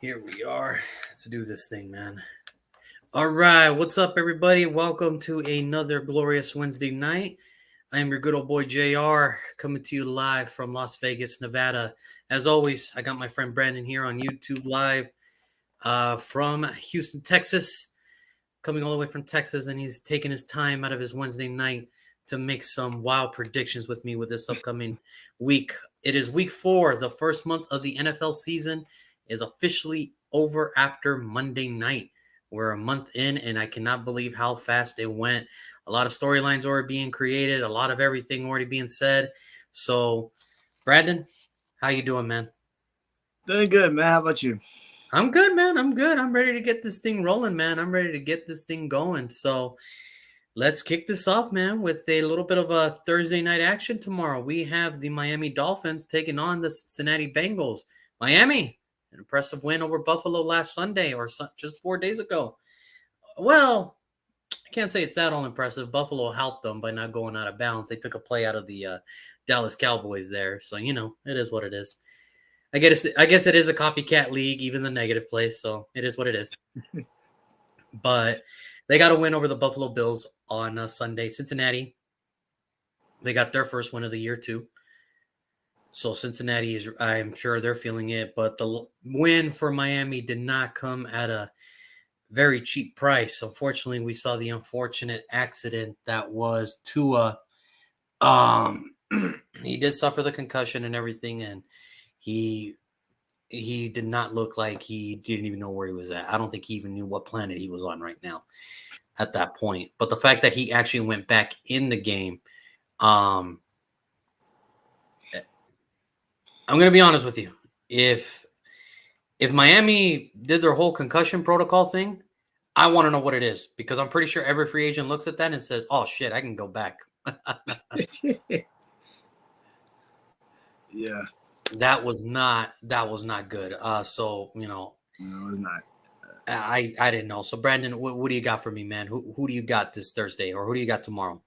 Here we are. Let's do this thing, man. All right, what's up, everybody? Welcome to another glorious Wednesday night. I am your good old boy JR, coming to you live from Las Vegas, Nevada. As always, I got my friend Brandon here on YouTube Live from Houston, Texas, coming all the way from Texas, and he's taking his time out of his Wednesday night to make some wild predictions with me with this upcoming week. It is week 4. The first month of the NFL season is officially over after Monday night. We're a month in, and I cannot believe how fast it went. A lot of storylines already being created, a lot of everything already being said. So, Brandon, how you doing, man? Doing good, man. How about you? I'm good, man. I'm good. I'm ready to get this thing rolling, man. I'm ready to get this thing going. So, let's kick this off, man, with a little bit of a Thursday night action tomorrow. We have the Miami Dolphins taking on the Cincinnati Bengals. Miami, an impressive win over Buffalo last Sunday or just 4 days ago. Well, I can't say it's that all impressive. Buffalo helped them by not going out of bounds. They took a play out of the Dallas Cowboys there. So, it is what it is. I guess it is a copycat league, even the negative place. So it is what it is. But they got a win over the Buffalo Bills on Sunday. Cincinnati, they got their first win of the year too. So Cincinnati is, I'm sure they're feeling it. But the win for Miami did not come at a very cheap price. Unfortunately, we saw the unfortunate accident that was Tua. Um, he did suffer the concussion and everything, and he he did not look like he didn't even know where he was at. I don't think he even knew what planet he was on right now at that point. But the fact that he actually went back in the game, um, I'm going to be honest with you. If Miami did their whole concussion protocol thing, I want to know what it is because I'm pretty sure every free agent looks at that and says, "Oh shit, I can go back." Yeah, that was not good. no, it's not. I didn't know. So Brandon, what do you got for me, man? Who do you got this Thursday, or who do you got tomorrow?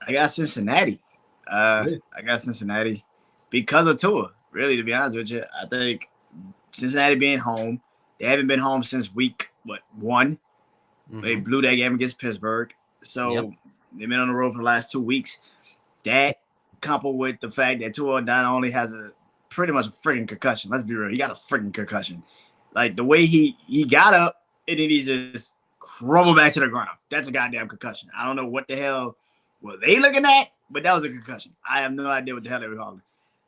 I got Cincinnati. I got Cincinnati because of Tua. Really, to be honest with you, I think Cincinnati being home, they haven't been home since week one. They Mm-hmm. blew that game against Pittsburgh, Yep. so they've been on the road for the last 2 weeks. That coupled with the fact that Tua not only has a pretty much a freaking concussion. Let's be real, he got a freaking concussion. Like the way he got up and then he just crumbled back to the ground. That's a goddamn concussion. I don't know what the hell were they looking at, but that was a concussion. I have no idea what the hell they were calling.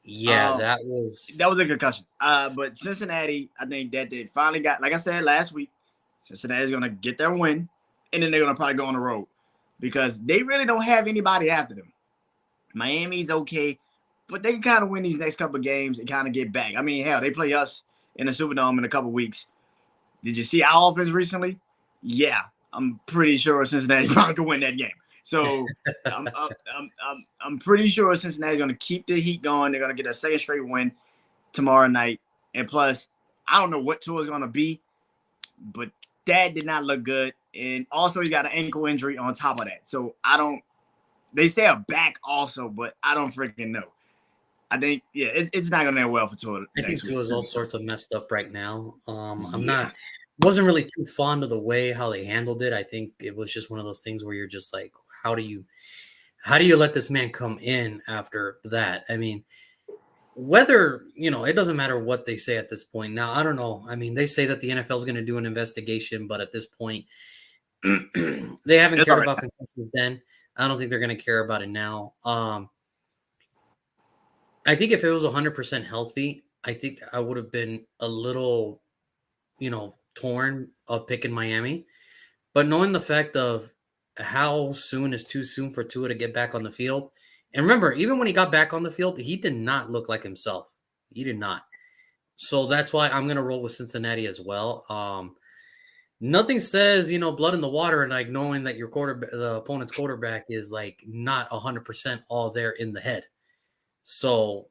Yeah, Um, that was. that was a concussion. But Cincinnati, I think that they finally got, like I said last week, Cincinnati's gonna get their win, and then they're gonna probably go on the road because they really don't have anybody after them. Miami's okay, but they can kind of win these next couple of games and kind of get back. I mean, hell, they play us in the Superdome in a couple of weeks. Did you see our offense recently? Yeah, I'm pretty sure Cincinnati probably could win that game. So I'm pretty sure Cincinnati's going to keep the heat going. They're going to get a second straight win tomorrow night. And plus, I don't know what tour is going to be, but that did not look good. And also, he got an ankle injury on top of that. So I don't. They say a back also, but I don't freaking know. I think it's not going to end well for tour I think next week. Tua is all sorts of messed up right now. I'm Yeah, not wasn't really too fond of the way how they handled it. I think it was just one of those things where you're just like, how do you let this man come in after that? I mean, whether it doesn't matter what they say at this point. Now, I don't know. I mean, they say that the NFL is going to do an investigation, but at this point, they haven't it's cared already about concussions then. I don't think they're going to care about it now. I think if it was 100% healthy, I think I would have been a little, torn of picking Miami. But knowing the fact of how soon is too soon for Tua to get back on the field. And remember, even when he got back on the field, he did not look like himself. He did not. So that's why I'm going to roll with Cincinnati as well. Nothing says, blood in the water and like knowing that the opponent's quarterback is like not 100% all there in the head. So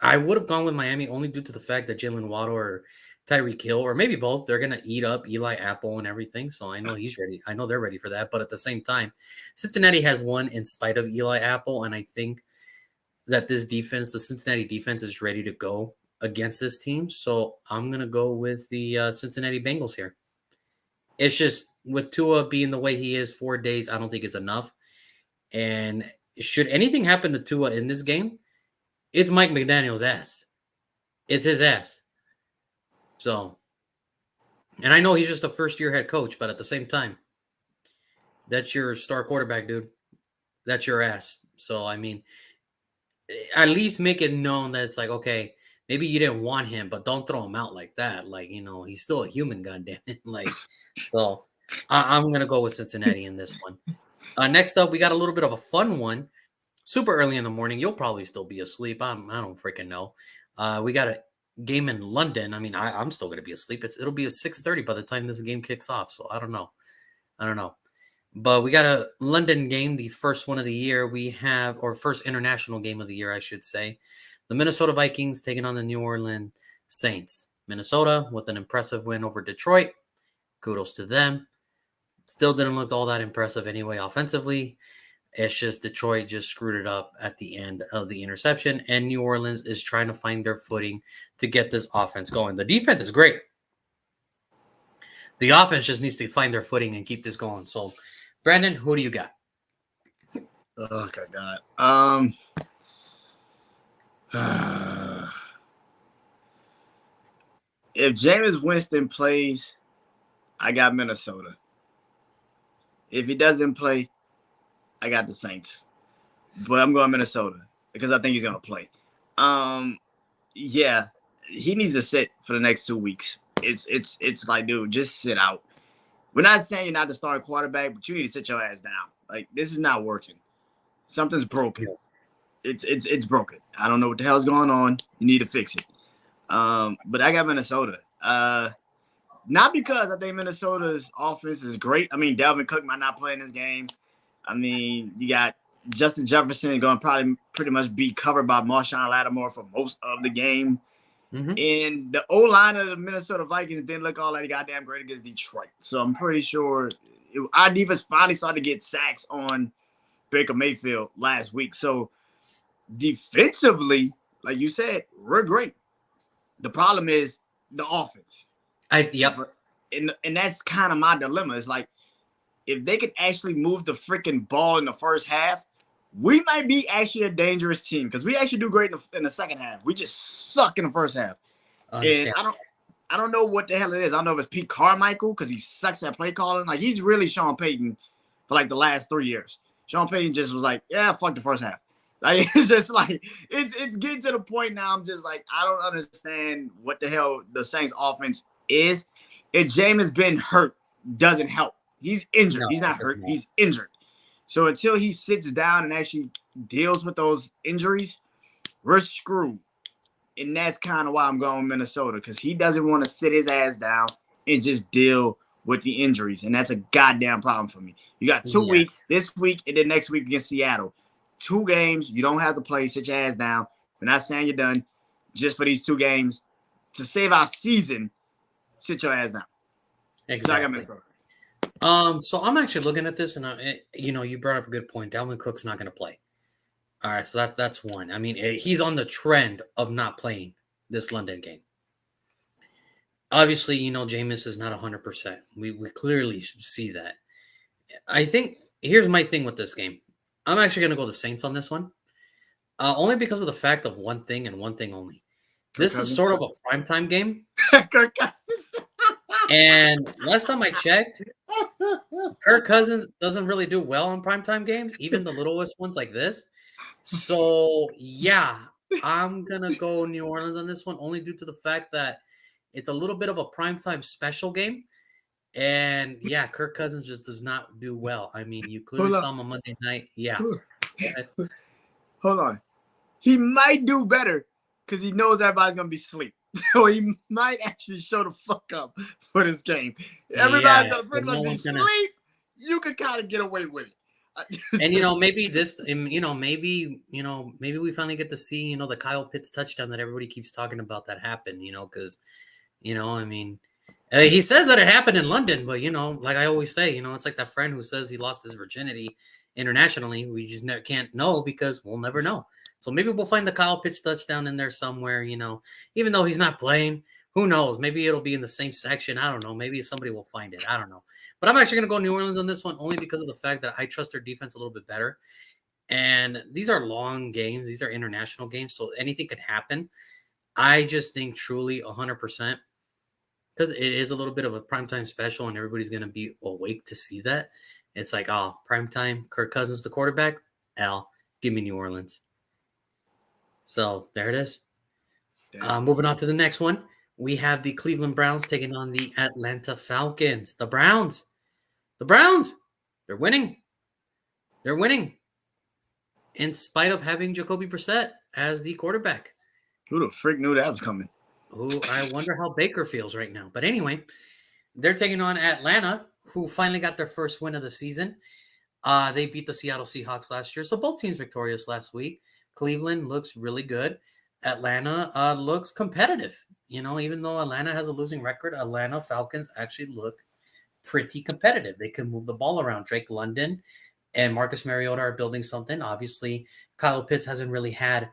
I would have gone with Miami only due to the fact that Jalen Waddle or Tyreek Hill, or maybe both, they're gonna eat up Eli Apple and everything. So I know he's ready. I know they're ready for that. But at the same time, Cincinnati has won in spite of Eli Apple, and I think that this defense, the Cincinnati defense, is ready to go. against this team. So I'm gonna go with the Cincinnati Bengals here. It's just with Tua being the way he is, 4 days, I don't think it's enough. And should anything happen to Tua in this game, it's Mike McDaniel's ass. It's his ass. So, and I know he's just a first-year head coach, but at the same time, that's your star quarterback, dude. That's your ass. So, I mean, at least make it known that it's like, okay, maybe you didn't want him, but don't throw him out like that. Like, he's still a human, goddamn it. Like, so I'm gonna go with Cincinnati in this one. Next up, we got a little bit of a fun one. Super early in the morning. You'll probably still be asleep. I don't freaking know. We got a game in London. I mean, I'm still gonna be asleep. It'll be at 6:30 by the time this game kicks off. So I don't know. But we got a London game, the first one of the year. We have, or first international game of the year, I should say. The Minnesota Vikings taking on the New Orleans Saints. Minnesota with an impressive win over Detroit. Kudos to them. Still didn't look all that impressive anyway offensively. It's just Detroit just screwed it up at the end of the interception, and New Orleans is trying to find their footing to get this offense going. The defense is great. The offense just needs to find their footing and keep this going. So, Brandon, who do you got? Oh, God. If Jameis Winston plays, I got Minnesota. If he doesn't play, I got the Saints. But I'm going Minnesota because I think he's going to play. Yeah, he needs to sit for the next 2 weeks. It's like, dude, just sit out. We're not saying you're not the starting quarterback, but you need to sit your ass down. Like, this is not working. Something's broken. It's broken. I don't know what the hell's going on. You need to fix it. But I got Minnesota. Not because I think Minnesota's offense is great. I mean, Dalvin Cook might not play in this game. I mean, you got Justin Jefferson going to probably pretty much be covered by Marshawn Lattimore for most of the game. Mm-hmm. And the O-line of the Minnesota Vikings didn't look all that goddamn great against Detroit. So I'm pretty sure our defense finally started to get sacks on Baker Mayfield last week. So defensively, like you said, we're great. The problem is the offense. Yep. And that's kind of my dilemma. It's like, if they could actually move the freaking ball in the first half, we might be actually a dangerous team because we actually do great in the second half. We just suck in the first half. And I don't know what the hell it is. I don't know if it's Pete Carmichael because he sucks at play calling. Like, he's really Sean Payton for like the last 3 years. Sean Payton just was like, yeah, fuck the first half. Like, it's just like, it's getting to the point now. I'm just like, I don't understand what the hell the Saints offense is. If Jameis been hurt, doesn't help. He's injured. No, he's not hurt. He's injured. So until he sits down and actually deals with those injuries, we're screwed. And that's kind of why I'm going Minnesota, because he doesn't want to sit his ass down and just deal with the injuries. And that's a goddamn problem for me. You got 2 weeks, this week and then next week against Seattle. 2 games. You don't have to play. Sit your ass down. We're not saying you're done. Just for these 2 games. To save our season, sit your ass down. Exactly. So I got Minnesota. So I'm actually looking at this, and you brought up a good point. Dalvin Cook's not going to play. All right, so that's one. I mean, he's on the trend of not playing this London game. Obviously, Jameis is not 100%. We clearly see that. I think here's my thing with this game. I'm actually going to go the Saints on this one, only because of the fact of one thing and one thing only. This is sort of a primetime game. Kirk Cousins. And last time I checked, Kirk Cousins doesn't really do well on primetime games, even the littlest ones like this. So, yeah, I'm going to go New Orleans on this one, only due to the fact that it's a little bit of a primetime special game. And, yeah, Kirk Cousins just does not do well. I mean, you clearly saw him on Monday night. Yeah. Hold on. He might do better because he knows everybody's going to be asleep. So he might actually show the fuck up for this game. Everybody's going to pretty much be asleep. You could kind of get away with it. And, maybe this, maybe we finally get to see, the Kyle Pitts touchdown that everybody keeps talking about that happened, because, I mean, he says that it happened in London, but, like I always say, it's like that friend who says he lost his virginity internationally. We just can't know because we'll never know. So maybe we'll find the Kyle Pitts touchdown in there somewhere, even though he's not playing. Who knows? Maybe it'll be in the same section. I don't know. Maybe somebody will find it. I don't know. But I'm actually going to go New Orleans on this one only because of the fact that I trust their defense a little bit better. And these are long games. These are international games. So anything could happen. I just think truly 100%, because it is a little bit of a primetime special and everybody's going to be awake to see that. It's like, oh, primetime, Kirk Cousins, the quarterback. Give me New Orleans. So there it is. Moving on to the next one. We have the Cleveland Browns taking on the Atlanta Falcons. The Browns, they're winning. They're winning in spite of having Jacoby Brissett as the quarterback. Who the freak knew that was coming? Who I wonder how Baker feels right now. But anyway, they're taking on Atlanta, who finally got their first win of the season. They beat the Seattle Seahawks last year. So both teams victorious last week. Cleveland looks really good. Atlanta looks competitive. Even though Atlanta has a losing record, Atlanta Falcons actually look pretty competitive. They can move the ball around. Drake London and Marcus Mariota are building something. Obviously, Kyle Pitts hasn't really had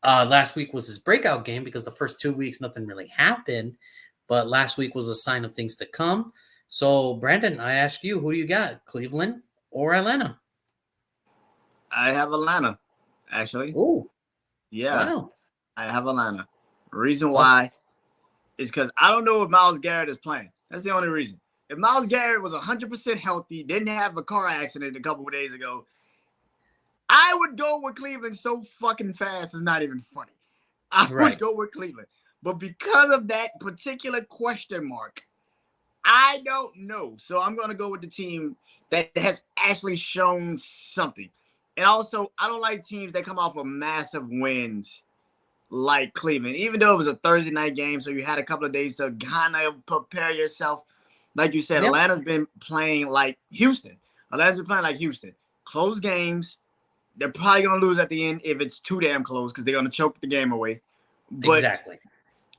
last week was his breakout game because the first 2 weeks, nothing really happened. But last week was a sign of things to come. So, Brandon, I ask you, who do you got, Cleveland or Atlanta? I have Atlanta, actually. Oh, yeah. Wow. I have Atlanta. Reason why is because I don't know if Myles Garrett is playing. That's the only reason. If Myles Garrett was 100% healthy, didn't have a car accident a couple of days ago, I would go with Cleveland so fucking fast. It's not even funny. I would go with Cleveland. But because of that particular question mark, I don't know. So I'm going to go with the team that has actually shown something. And also, I don't like teams that come off of massive wins like Cleveland, even though it was a Thursday night game. So you had a couple of days to kind of prepare yourself. Like you said, Atlanta's been playing like Houston. Close games. They're probably going to lose at the end if it's too damn close because they're going to choke the game away. Exactly.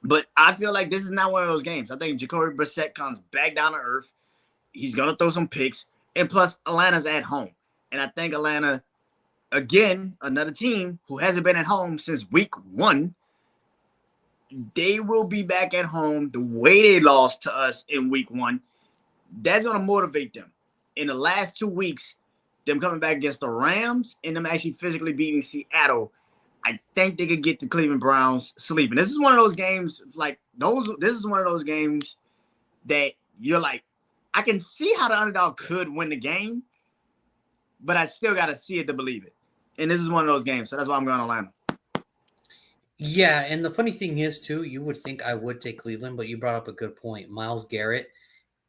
But I feel like this is not one of those games. I think Jacoby Brissett comes back down to earth. He's going to throw some picks. And plus, Atlanta's at home. And I think Atlanta, again, another team who hasn't been at home since week 1, they will be back at home the way they lost to us in week 1. That's going to motivate them. In the last 2 weeks, them coming back against the Rams and them actually physically beating Seattle, I think they could get the Cleveland Browns sleeping. This is one of those games this is one of those games that you're like, I can see how the underdog could win the game, but I still got to see it to believe it. And this is one of those games, so that's why I'm going to Atlanta. Yeah, and the funny thing is, too, you would think I would take Cleveland, but you brought up a good point. Myles Garrett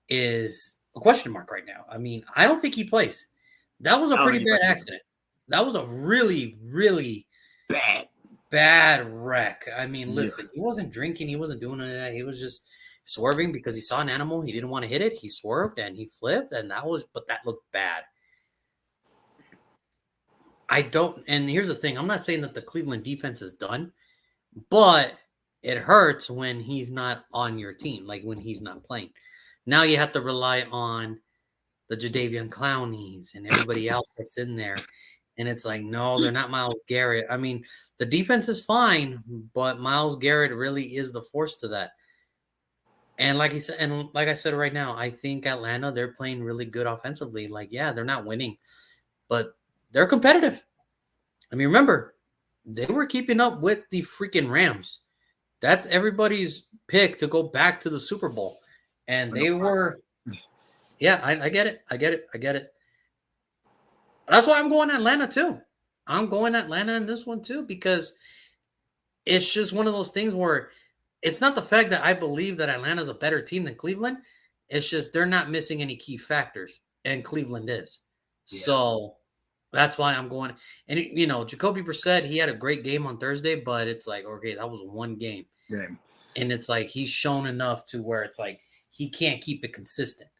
is a question mark right now. I mean, I don't think he plays. That was a pretty bad accident. That was a really, really bad wreck. I mean, listen, he wasn't drinking. He wasn't doing any of that. He was just swerving because he saw an animal. He didn't want to hit it. He swerved and he flipped, and that looked bad. And here's the thing. I'm not saying that the Cleveland defense is done, but it hurts when he's not on your team, like when he's not playing. Now you have to rely on the Jadeveon Clowneys and everybody else that's in there. And it's like, no, they're not Myles Garrett. I mean, the defense is fine, but Myles Garrett really is the force to that. And like I said right now, I think Atlanta, they're playing really good offensively. Like, yeah, they're not winning, but they're competitive. I mean, remember, they were keeping up with the freaking Rams. That's everybody's pick to go back to the Super Bowl. And they were, yeah, I get it. That's why I'm going Atlanta too. I'm going Atlanta in this one too, because it's just one of those things where it's not the fact that I believe that Atlanta's a better team than Cleveland. It's just they're not missing any key factors, and Cleveland is. Yeah. So that's why I'm going. And, Jacoby Brissett, he had a great game on Thursday, but it's like, okay, that was one game. And it's like he's shown enough to where it's like he can't keep it consistent.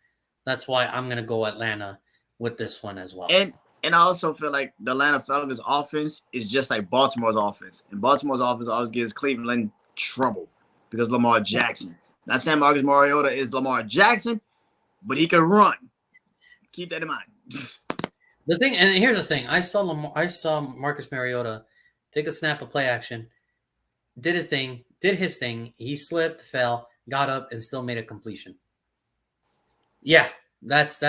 That's why I'm going to go Atlanta with this one as well. And I also feel like the Atlanta Falcons offense is just like Baltimore's offense. And Baltimore's offense always gives Cleveland trouble because Lamar Jackson. Not saying Marcus Mariota is Lamar Jackson, but he can run. Keep that in mind. The thing, and here's the thing. I saw Marcus Mariota take a snap of play action, did his thing. He slipped, fell, got up, and still made a completion. Yeah, that's.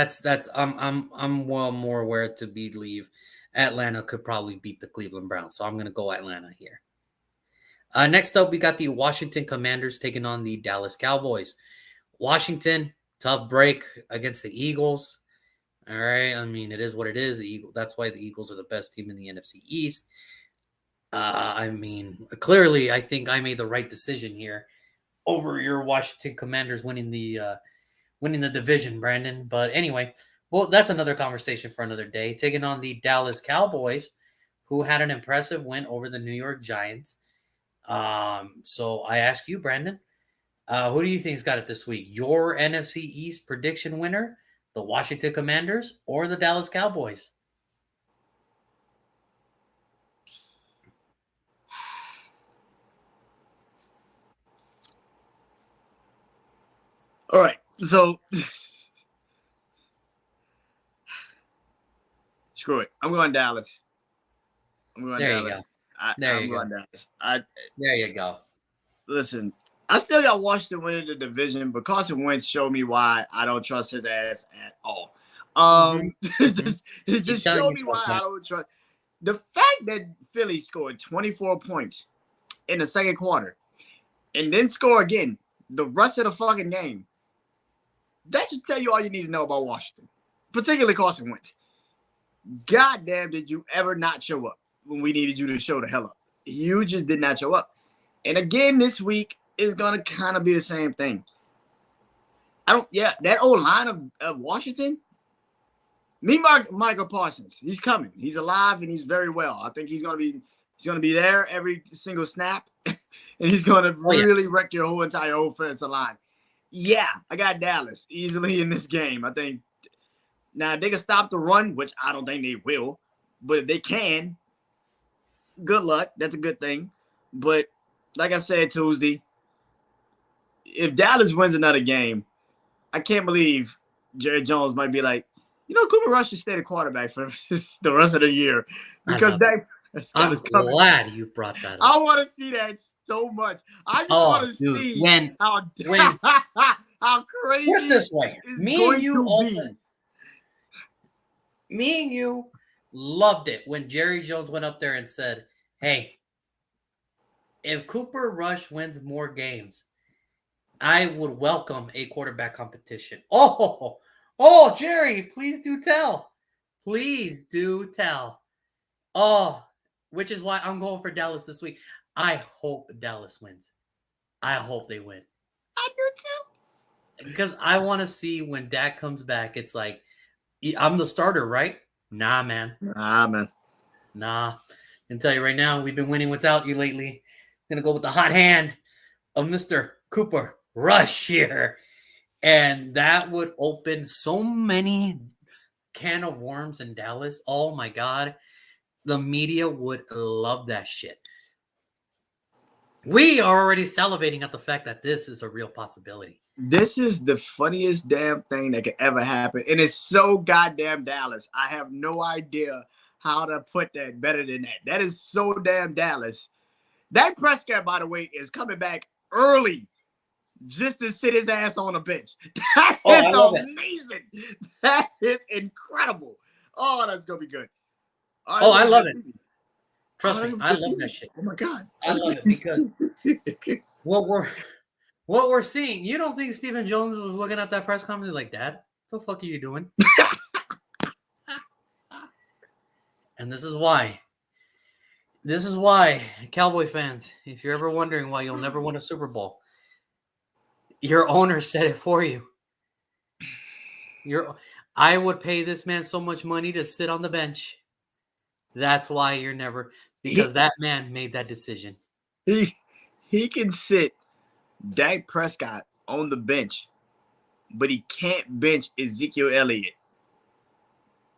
I'm well more aware to believe Atlanta could probably beat the Cleveland Browns, so I'm going to go Atlanta here. Next up, we got the Washington Commanders taking on the Dallas Cowboys. Washington, tough break against the Eagles. All right, I mean it is what it is. That's why the Eagles are the best team in the NFC East. I mean, clearly, I think I made the right decision here over your Washington Commanders winning the division, Brandon. But anyway, well, that's another conversation for another day. Taking on the Dallas Cowboys, who had an impressive win over the New York Giants. So I ask you, Brandon, who do you think's got it this week? Your NFC East prediction winner, the Washington Commanders, or the Dallas Cowboys? All right, so screw it. I'm going Dallas. There you go. There you go. Dallas. There you go. Listen, I still got Washington winning the division, but Carson Wentz showed me why I don't trust his ass at all. It just showed me why I don't trust. The fact that Philly scored 24 points in the second quarter and then score again the rest of the fucking game, that should tell you all you need to know about Washington, particularly Carson Wentz. God damn, did you ever not show up when we needed you to show the hell up? You just did not show up. And again, this week is going to kind of be the same thing. That old line of Washington, Michael Parsons, he's coming. He's alive and he's very well. I think he's going to be there every single snap, and he's going to really wreck your whole entire offensive line. Yeah, I got Dallas easily in this game. I think now they can stop the run, which I don't think they will, but if they can, good luck. That's a good thing. But like I said Tuesday, if Dallas wins another game, I can't believe Jerry Jones might be like, Cooper Rush should stay the quarterback for the rest of the year because I'm glad you brought that up. I want to see that so much. I just want to see how crazy. Put it this way, me and you loved it when Jerry Jones went up there and said, "Hey, if Cooper Rush wins more games, I would welcome a quarterback competition." Oh, Jerry, please do tell. Please do tell. Which is why I'm going for Dallas this week. I hope Dallas wins. I hope they win. I do too. Because I want to see when Dak comes back, it's like, I'm the starter, right? Nah, man. Nah. I can tell you right now, we've been winning without you lately. I'm going to go with the hot hand of Mr. Cooper Rush here. And that would open so many can of worms in Dallas. Oh, my God. The media would love that shit. We are already salivating at the fact that this is a real possibility. This is the funniest damn thing that could ever happen. And it's so goddamn Dallas. I have no idea how to put that better than that. That is so damn Dallas. Dak Prescott, by the way, is coming back early just to sit his ass on a bench. That is amazing. That is incredible. Oh, that's going to be good. I love it. Trust me, I love that shit. Oh my God. I love it because what we're seeing, you don't think Stephen Jones was looking at that press conference like, "Dad, what the fuck are you doing?" And this is why, Cowboy fans, if you're ever wondering why you'll never win a Super Bowl, your owner said it for you. I would pay this man so much money to sit on the bench. That's why you're never, because that man made that decision. He can sit Dak Prescott on the bench, but he can't bench Ezekiel Elliott.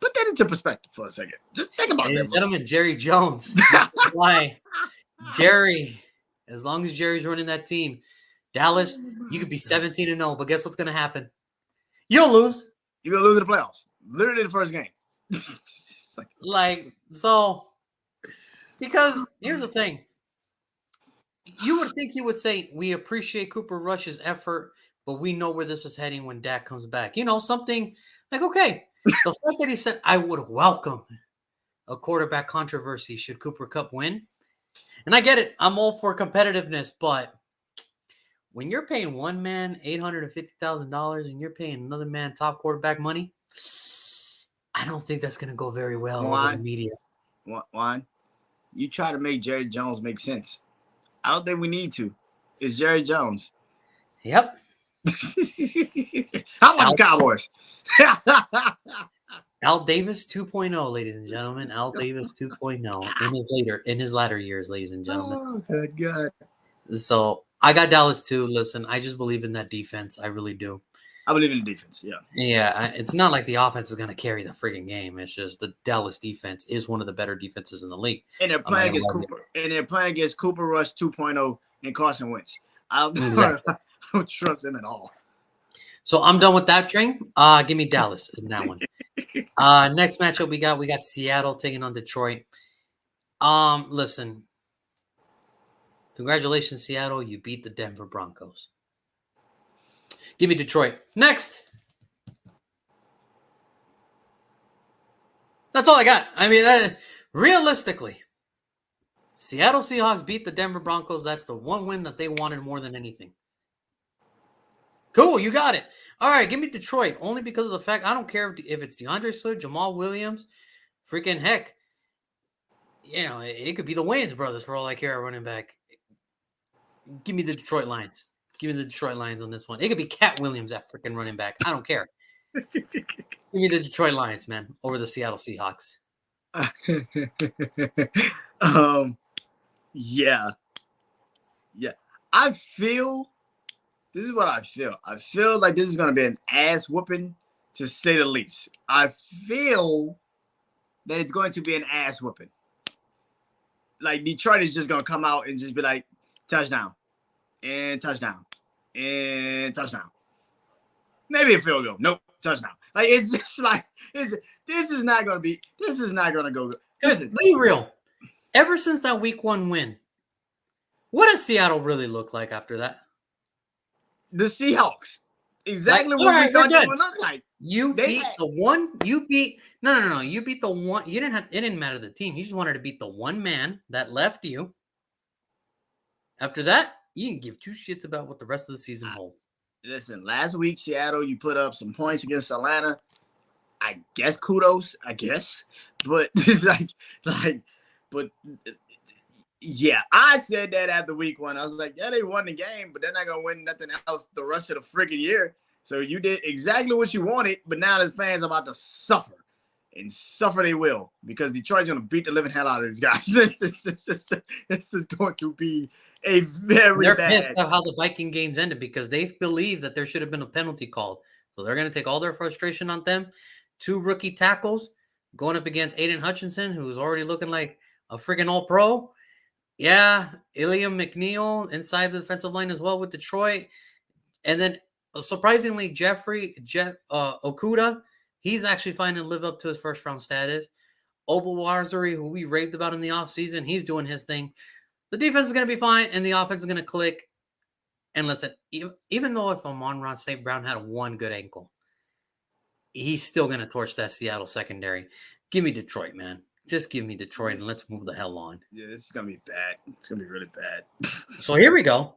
Put that into perspective for a second. Just think about that. Gentlemen, Jerry Jones. That's why Jerry, as long as Jerry's running that team, Dallas, you could be 17-0, but guess what's going to happen? You'll lose. You're going to lose in the playoffs. Literally the first game. So Because here's the thing. You would think he would say, we appreciate Cooper Rush's effort, but we know where this is heading when Dak comes back. You know, something like, okay, the fact that he said, I would welcome a quarterback controversy should Cooper Kupp win. And I get it. I'm all for competitiveness, but when you're paying one man $850,000 and you're paying another man top quarterback money, I don't think that's going to go very well over the media. Juan, you try to make Jerry Jones make sense. I don't think we need to. It's Jerry Jones. Yep. How about the Cowboys? Al Davis 2.0, ladies and gentlemen. Al Davis 2.0 in his latter years, ladies and gentlemen. Oh, good God. So I got Dallas too. Listen, I just believe in that defense. I really do. I believe in the defense. Yeah. Yeah. It's not like the offense is going to carry the friggin' game. It's just the Dallas defense is one of the better defenses in the league. And they're playing against Cooper. And they're playing against Cooper Rush 2.0 and Carson Wentz. I don't trust him at all. So I'm done with that train. Give me Dallas in that one. Next matchup we got Seattle taking on Detroit. Listen. Congratulations, Seattle. You beat the Denver Broncos. Give me Detroit. Next. That's all I got. I mean, realistically, Seattle Seahawks beat the Denver Broncos. That's the one win that they wanted more than anything. Cool, you got it. All right, give me Detroit. Only because of the fact I don't care if it's DeAndre Swift, Jamal Williams, freaking heck. You know, it could be the Wayans brothers for all I care at running back. Give me the Detroit Lions. Give me the Detroit Lions on this one. It could be Cat Williams at freaking running back. I don't care. Give me the Detroit Lions, man, over the Seattle Seahawks. Yeah. I feel this is what I feel. I feel like this is going to be an ass whooping, to say the least. I feel that it's going to be an ass whooping. Like Detroit is just going to come out and just be like, touchdown and touchdown and touchdown. Maybe a field goal. Nope, touchdown. Like it's just like this is not going to go good. Listen, be real. Ever since that week 1 win, what does Seattle really look like after that? The Seahawks. Exactly what we thought they would look like. You beat the one. You beat no. You beat the one. You didn't have. It didn't matter the team. You just wanted to beat the one man that left you. After that, you didn't give two shits about what the rest of the season holds. Listen, last week Seattle, you put up some points against Atlanta. I guess kudos. I guess, but it's but. Yeah, I said that after week 1. I was like, yeah, they won the game, but they're not going to win nothing else the rest of the freaking year. So you did exactly what you wanted, but now the fans are about to suffer. And suffer they will, because Detroit's going to beat the living hell out of these guys. This is going to be a very They're bad. pissed at how the Viking games ended because they believe that there should have been a penalty called. So they're going to take all their frustration on them. 2 rookie tackles going up against Aiden Hutchinson, who's already looking like a freaking all-pro. Yeah, Iliam McNeil inside the defensive line as well with Detroit. And then, surprisingly, Okuda, he's actually finding to live up to his first-round status. Obuwazari, who we raved about in the offseason, he's doing his thing. The defense is going to be fine, and the offense is going to click. And listen, even though if Amon-Ra St. Brown had one good ankle, he's still going to torch that Seattle secondary. Give me Detroit, man. Just give me Detroit and let's move the hell on. Yeah, this is going to be bad. It's going to be really bad. So here we go.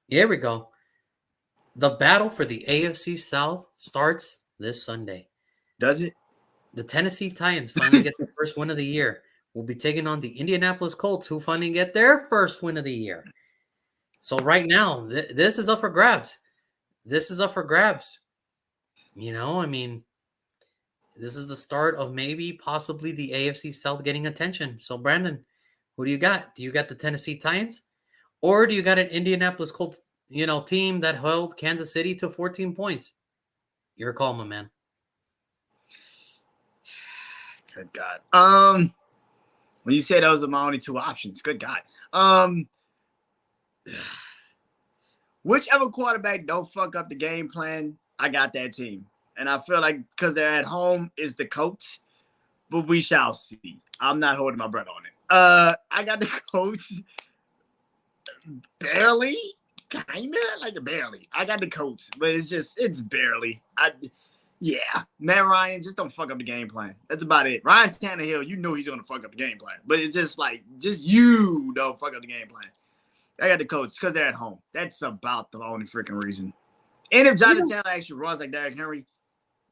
The battle for the AFC South starts this Sunday. Does it? The Tennessee Titans finally get their first win of the year. We'll be taking on the Indianapolis Colts, who finally get their first win of the year. So right now, this is up for grabs. You know, I mean, this is the start of maybe possibly the AFC South getting attention. So, Brandon, who do you got? Do you got the Tennessee Titans? Or do you got an Indianapolis Colts, team that held Kansas City to 14 points? Your call, my man. Good God. When you say those are my only 2 options, good God. Whichever quarterback don't fuck up the game plan, I got that team. And I feel like because they're at home is the coach, but we shall see. I'm not holding my breath on it. I got the Colts barely, kinda like barely. I got the Colts, but it's barely. Yeah, Matt Ryan, just don't fuck up the game plan. That's about it. Ryan Tannehill, you know he's gonna fuck up the game plan, but it's just like you don't fuck up the game plan. I got the Colts because they're at home. That's about the only freaking reason. And if Jonathan Taylor actually runs like Derrick Henry,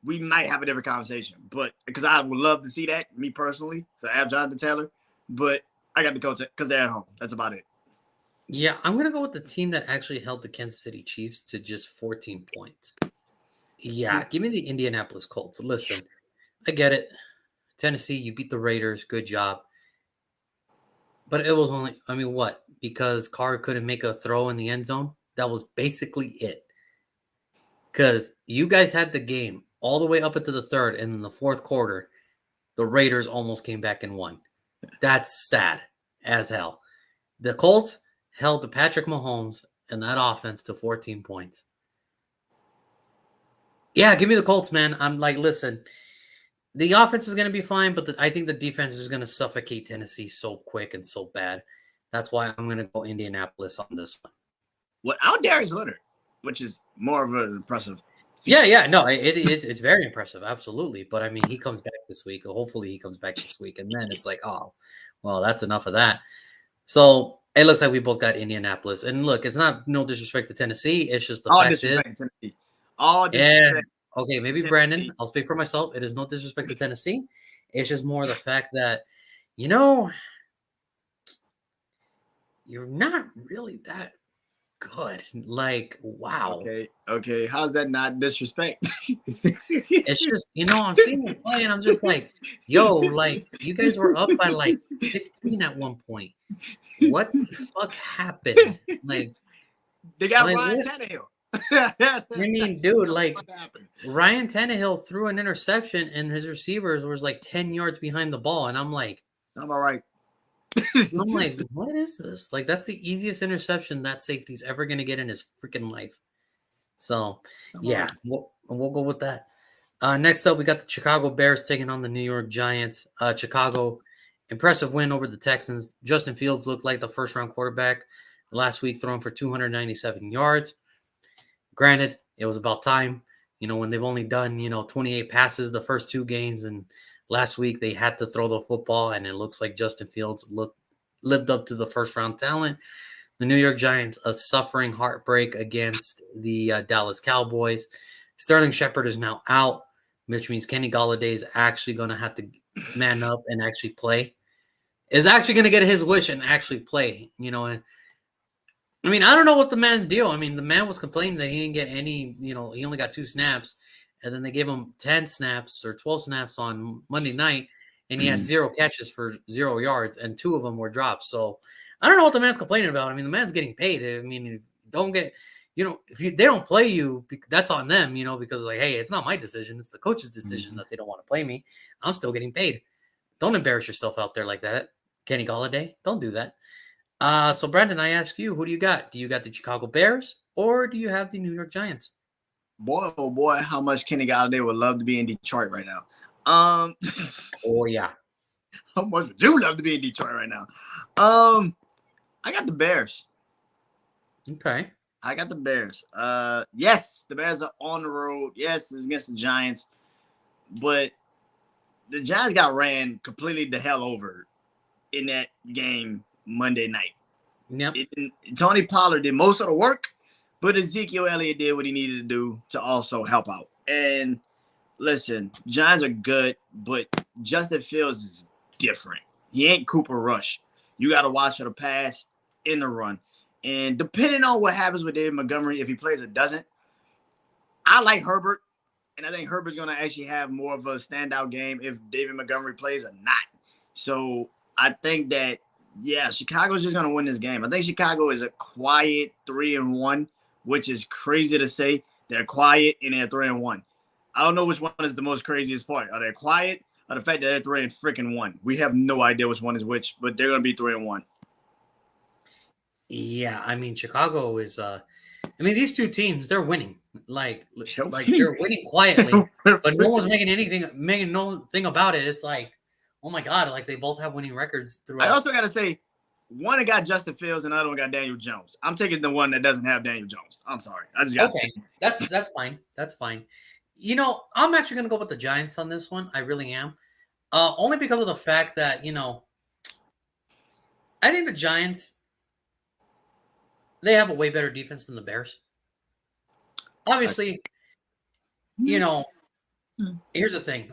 we might have a different conversation. But because I would love to see that, me personally, so I have Jonathan Taylor. But I got the Colts because they're at home. That's about it. Yeah, I'm gonna go with the team that actually held the Kansas City Chiefs to just 14 points. Yeah, give me the Indianapolis Colts. Listen, I get it. Tennessee, you beat the Raiders. Good job. But it was only, I mean, what? Because Carr couldn't make a throw in the end zone? That was basically it. Because you guys had the game all the way up into the third, and in the fourth quarter, the Raiders almost came back and won. That's sad as hell. The Colts held the Patrick Mahomes and that offense to 14 points. Yeah, give me the Colts, man. I'm like, listen, the offense is going to be fine, but I think the defense is going to suffocate Tennessee so quick and so bad. That's why I'm going to go Indianapolis on this one. Without Darius Leonard, which is more of an impressive feature. Yeah, no, it's very impressive, absolutely. But I mean, he comes back this week. Hopefully, he comes back this week, and then it's like, oh, well, that's enough of that. So it looks like we both got Indianapolis, and look, it's not no disrespect to Tennessee. It's just the all fact is, Tennessee. All disrespect. Okay, maybe Tennessee. Brandon. I'll speak for myself. It is no disrespect to Tennessee. It's just more the fact that, you're not really that good. Like, wow. Okay. How's that not disrespect? It's just, I'm seeing them play, and I'm just like, yo, like, you guys were up by like 15 at one point. What the fuck happened? Like, they got Ryan Tannehill. I mean, dude, like, Ryan Tannehill threw an interception, and his receivers was like 10 yards behind the ball, and I'm like, I'm all right. I'm like, what is this? Like, that's the easiest interception that safety's ever going to get in his freaking life. So, yeah, we'll go with that. Next up, we got the Chicago Bears taking on the New York Giants. Chicago, impressive win over the Texans. Justin Fields looked like the first-round quarterback last week, throwing for 297 yards. Granted, it was about time, when they've only done, 28 passes the first two games, and last week they had to throw the football, and it looks like Justin Fields lived up to the first-round talent. The New York Giants, a suffering heartbreak against the Dallas Cowboys. Sterling Shepard is now out, which means Kenny Golladay is actually going to have to man up and actually play. Is actually going to get his wish and actually play, I mean, I don't know what the man's deal. I mean, the man was complaining that he didn't get any, he only got 2 snaps, and then they gave him 10 snaps or 12 snaps on Monday night, and he had 0 catches for 0 yards, and 2 of them were drops. So I don't know what the man's complaining about. I mean, the man's getting paid. I mean, if you don't get, if they don't play you, that's on them, because like, hey, it's not my decision. It's the coach's decision that they don't want to play me. I'm still getting paid. Don't embarrass yourself out there like that. Kenny Golladay, don't do that. So, Brandon, I ask you, who do you got? Do you got the Chicago Bears or do you have the New York Giants? Boy, oh boy, how much Kenny Golladay would love to be in Detroit right now. Oh, yeah. How much would you love to be in Detroit right now? I got the Bears. Okay. I got the Bears. Yes, the Bears are on the road. Yes, it's against the Giants. But the Giants got ran completely the hell over in that game Monday night. Yep. Tony Pollard did most of the work, but Ezekiel Elliott did what he needed to do to also help out. And listen, Giants are good, but Justin Fields is different. He ain't Cooper Rush. You got to watch for the pass in the run. And depending on what happens with David Montgomery, if he plays or doesn't, I like Herbert. And I think Herbert's going to actually have more of a standout game if David Montgomery plays or not. So I think that, yeah, Chicago's just going to win this game. I think Chicago is a quiet 3-1, which is crazy to say. They're quiet and they're 3-1. I don't know which one is the most craziest part. Are they quiet or the fact that they're 3-1? We have no idea which one is which, but they're going to be 3-1. Yeah, I mean, Chicago is these two teams, they're winning. Like they're winning quietly, but no one's making no thing about it. It's like, Oh my God, like they both have winning records I throughout. also got to say, one got Justin Fields and the other one got Daniel Jones. I'm taking the one that doesn't have Daniel Jones. I'm sorry. I just got Okay, that's fine. That's fine. You know, I'm actually gonna go with the Giants on this one. I really am. Only because of the fact that, I think the Giants, they have a way better defense than the Bears. Obviously, you know, here's the thing.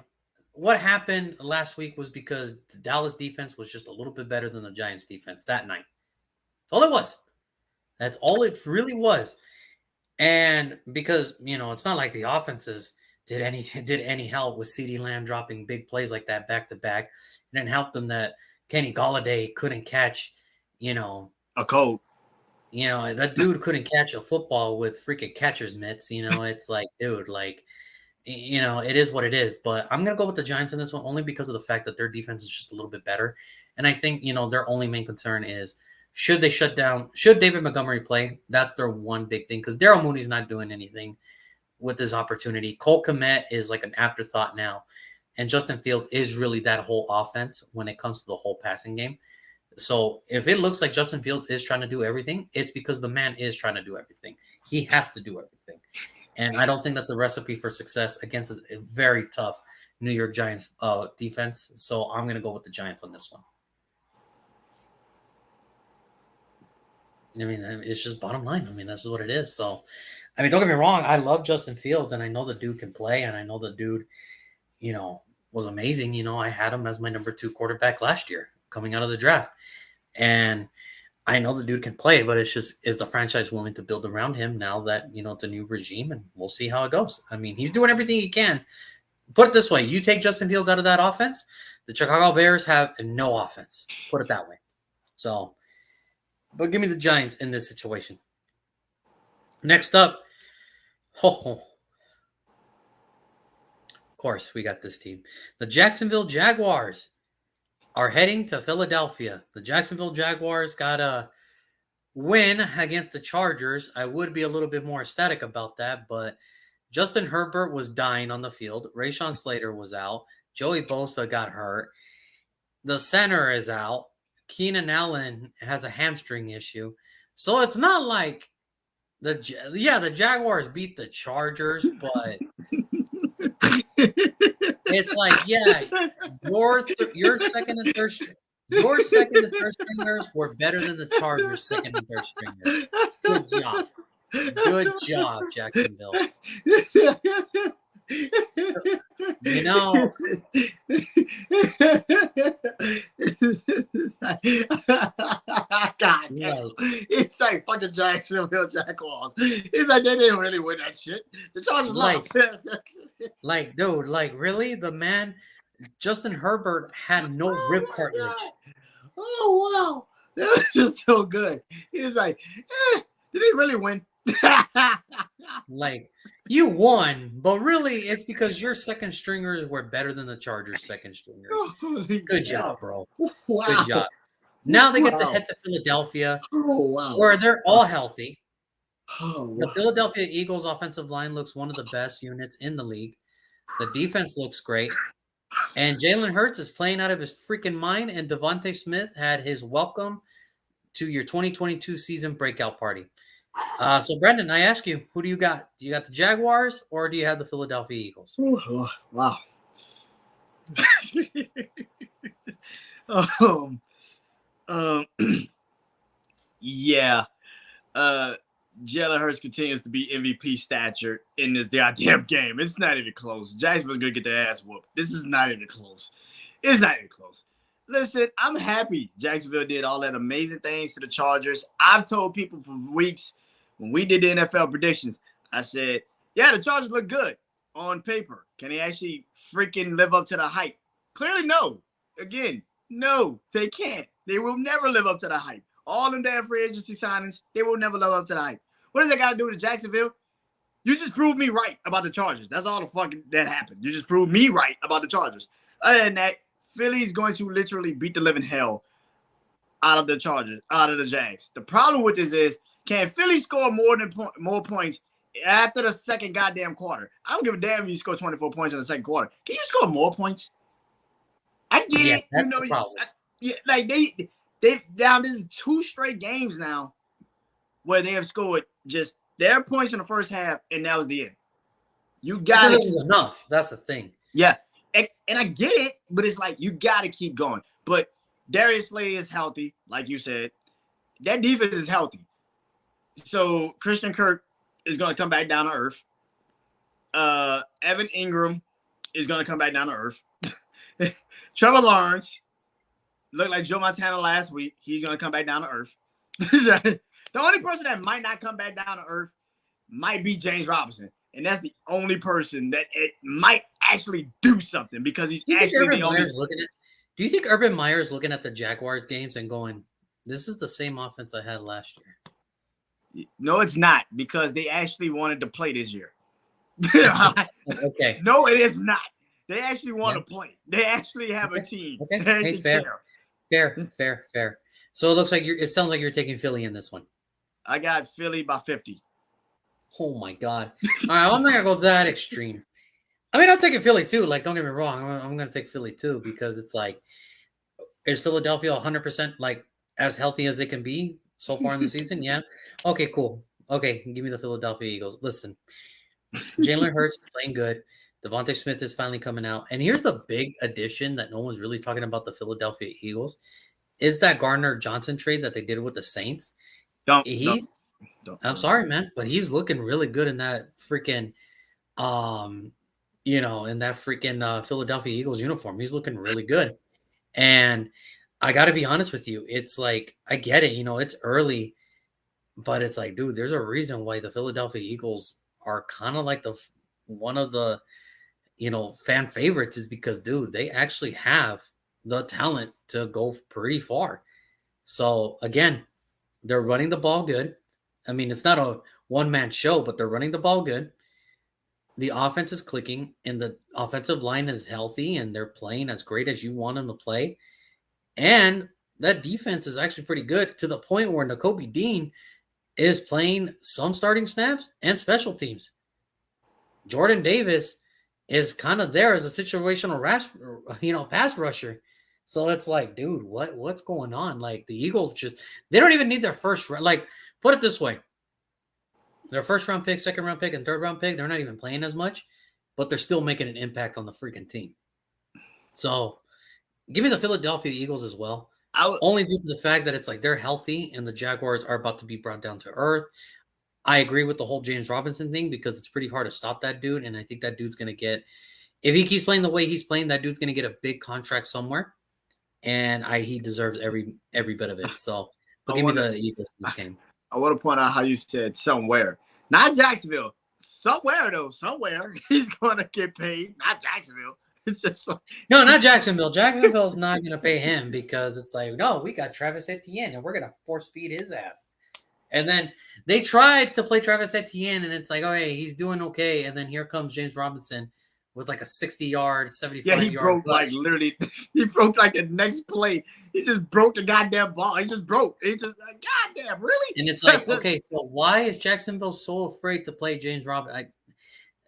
What happened last week was because the Dallas defense was just a little bit better than the Giants defense that night. That's all it was. That's all it really was. And because, it's not like the offenses did any help with CeeDee Lamb dropping big plays like that back to back. It didn't help them that Kenny Golladay couldn't catch, you know, a cold. That dude couldn't catch a football with freaking catcher's mitts. It's like, dude, like, it is what it is. But I'm gonna go with the Giants in this one only because of the fact that their defense is just a little bit better. And I think, their only main concern is should David Montgomery play? That's their one big thing because Darryl Mooney's not doing anything with this opportunity. Cole Kmet is like an afterthought now. And Justin Fields is really that whole offense when it comes to the whole passing game. So if it looks like Justin Fields is trying to do everything, it's because the man is trying to do everything. He has to do everything. And I don't think that's a recipe for success against a very tough New York Giants defense. So I'm going to go with the Giants on this one. I mean, it's just bottom line. I mean, that's what it is. So, I mean, don't get me wrong. I love Justin Fields, and I know the dude can play, and I know the dude, was amazing. I had him as my number 2 quarterback last year coming out of the draft. And I know the dude can play, but it's just, is the franchise willing to build around him now that, it's a new regime, and we'll see how it goes. I mean, he's doing everything he can. Put it this way. You take Justin Fields out of that offense, the Chicago Bears have no offense. Put it that way. So, but give me the Giants in this situation. Next up, of course, we got this team. The Jacksonville Jaguars are heading to Philadelphia. The Jacksonville Jaguars got a win against the Chargers. I would be a little bit more ecstatic about that, but Justin Herbert was dying on the field. Rashawn Slater was out. Joey Bosa got hurt. The center is out. Keenan Allen has a hamstring issue. So it's not like the Jaguars beat the Chargers, but it's like, your second and third stringers were better than the Chargers' second and third stringers. Good job. Good job, Jacksonville. God damn. It's like fucking Jacksonville Jaguars. It's like they didn't really win that shit. The Chargers lost. Dude, really? The man, Justin Herbert, had no rib cartilage. Oh, wow. That was just so good. He was like, did he really win? You won, but really it's because your second stringers were better than the Chargers' second stringers. Good job, bro. Wow. Good job. Now they get to head to Philadelphia, wow, where they're all healthy. Wow. The Philadelphia Eagles offensive line looks one of the best units in the league. The defense looks great. And Jalen Hurts is playing out of his freaking mind, and Devontae Smith had his welcome to your 2022 season breakout party. So, Brendan, I ask you, who do you got? Do you got the Jaguars or do you have the Philadelphia Eagles? Wow. Yeah. Jalen Hurts continues to be MVP stature in this goddamn game. It's not even close. Jacksonville's going to get their ass whooped. This is not even close. It's not even close. Listen, I'm happy Jacksonville did all that amazing things to the Chargers. I've told people for weeks when we did the NFL predictions, I said, yeah, the Chargers look good on paper. Can they actually freaking live up to the hype? Clearly, no. Again, no, they can't. They will never live up to the hype. All them damn free agency signings, they will never live up to the hype. What does that got to do with Jacksonville? You just proved me right about the Chargers. That's all the fucking that happened. You just proved me right about the Chargers. Other than that, Philly's going to literally beat the living hell out of the Chargers, out of the Jags. The problem with this is, can Philly score more points after the second goddamn quarter? I don't give a damn if you score 24 points in the second quarter. Can you score more points? I get Yeah, it. that's the problem. Yeah, like they down. This is 2 straight games now where they have scored just their points in the first half, and that was the end. You Because gotta it keep, was enough. That's the thing. yeah, and I get it, but it's like you gotta keep going. But Darius Slay is healthy, like you said. That defense is healthy, so Christian Kirk is gonna come back down to earth. Evan Ingram is gonna come back down to earth. Trevor Lawrence looked like Joe Montana last week. He's gonna come back down to earth. The only person that might not come back down to earth might be James Robinson. And that's the only person that it might actually do something because he's actually the only. Do you think Urban Meyer is looking at the Jaguars games and going, this is the same offense I had last year? No, it's not, because they actually wanted to play this year. Okay. No, it is not. They actually want to play. They actually have a team. Okay. Hey, fair. So it looks like it sounds like you're taking Philly in this one. I got Philly by 50. Oh my God. All right, I'm not gonna go that extreme. I mean, I'll take it Philly too. Like, don't get me wrong. I'm gonna take Philly too, because it's like, is Philadelphia 100% like as healthy as they can be so far in the season? Yeah. Okay, cool. Okay, give me the Philadelphia Eagles. Listen, Jalen Hurts is playing good. Devontae Smith is finally coming out. And here's the big addition that no one's really talking about the Philadelphia Eagles is that Gardner Johnson trade that they did with the Saints. I'm sorry, man, but he's looking really good in that freaking, Philadelphia Eagles uniform. He's looking really good. And I got to be honest with you. It's like, I get it. It's early, but it's like, dude, there's a reason why the Philadelphia Eagles are kind of like one of the, fan favorites, is because, dude, they actually have the talent to go pretty far. So again, they're running the ball good. I mean, it's not a one-man show, but they're running the ball good. The offense is clicking, and the offensive line is healthy, and they're playing as great as you want them to play. And that defense is actually pretty good, to the point where Nakobe Dean is playing some starting snaps and special teams. Jordan Davis is kind of there as a situational pass rusher. So it's like, dude, what's going on? Like, the Eagles they don't even need their first round. Like, put it this way. Their first round pick, second round pick, and third round pick, they're not even playing as much, but they're still making an impact on the freaking team. So give me the Philadelphia Eagles as well. Only due to the fact that it's like they're healthy and the Jaguars are about to be brought down to earth. I agree with the whole James Robinson thing, because it's pretty hard to stop that dude. And I think that dude's going to get, if he keeps playing the way he's playing, that dude's going to get a big contract somewhere. And he deserves every bit of it. So, but give me the Eagles in this game. I want to point out how you said somewhere, not Jacksonville, somewhere though, somewhere he's going to get paid, not Jacksonville. It's just like, no, not Jacksonville. Jacksonville's not going to pay him, because it's like, no, we got Travis Etienne and we're going to force feed his ass. And then they tried to play Travis Etienne, and it's like, oh, hey, he's doing okay. And then here comes James Robinson with like a 60-yard, 75-yard. Yeah, he broke like literally. He broke like the next play. He just broke the goddamn ball. He just broke. He just like, goddamn, really? And it's like, okay, so why is Jacksonville so afraid to play James Robinson?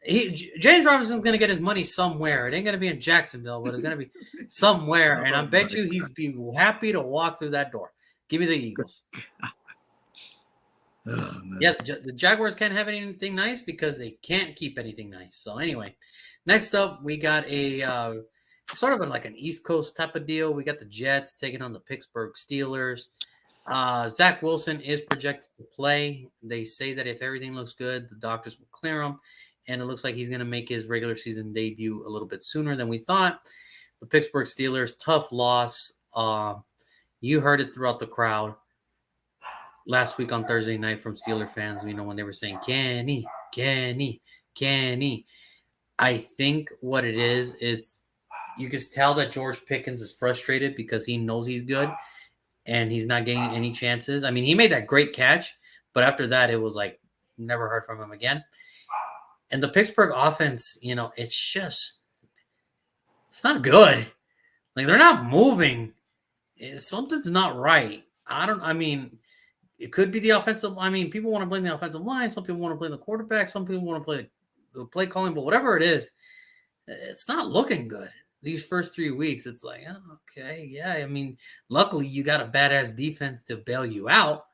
James Robinson's going to get his money somewhere. It ain't going to be in Jacksonville, but it's going to be somewhere. And I bet you he's be happy to walk through that door. Give me the Eagles. Oh, yeah, the Jaguars can't have anything nice because they can't keep anything nice. So anyway, next up, we got a sort of like an East Coast type of deal. We got the Jets taking on the Pittsburgh Steelers. Zach Wilson is projected to play. They say that if everything looks good, the doctors will clear him. And it looks like he's going to make his regular season debut a little bit sooner than we thought. The Pittsburgh Steelers, tough loss. You heard it throughout the crowd last week on Thursday night from Steeler fans, when they were saying, Kenny. I think what it is, you can tell that George Pickens is frustrated because he knows he's good and he's not getting any chances. I mean, he made that great catch, but after that, it was like, never heard from him again. And the Pittsburgh offense, it's not good. Like, they're not moving. Something's not right. It could be the offensive. People want to blame the offensive line. Some people want to blame the quarterback. Some people want to play the play calling. But whatever it is, it's not looking good. these first 3 weeks, it's like, oh, okay, yeah. I mean, luckily you got a badass defense to bail you out,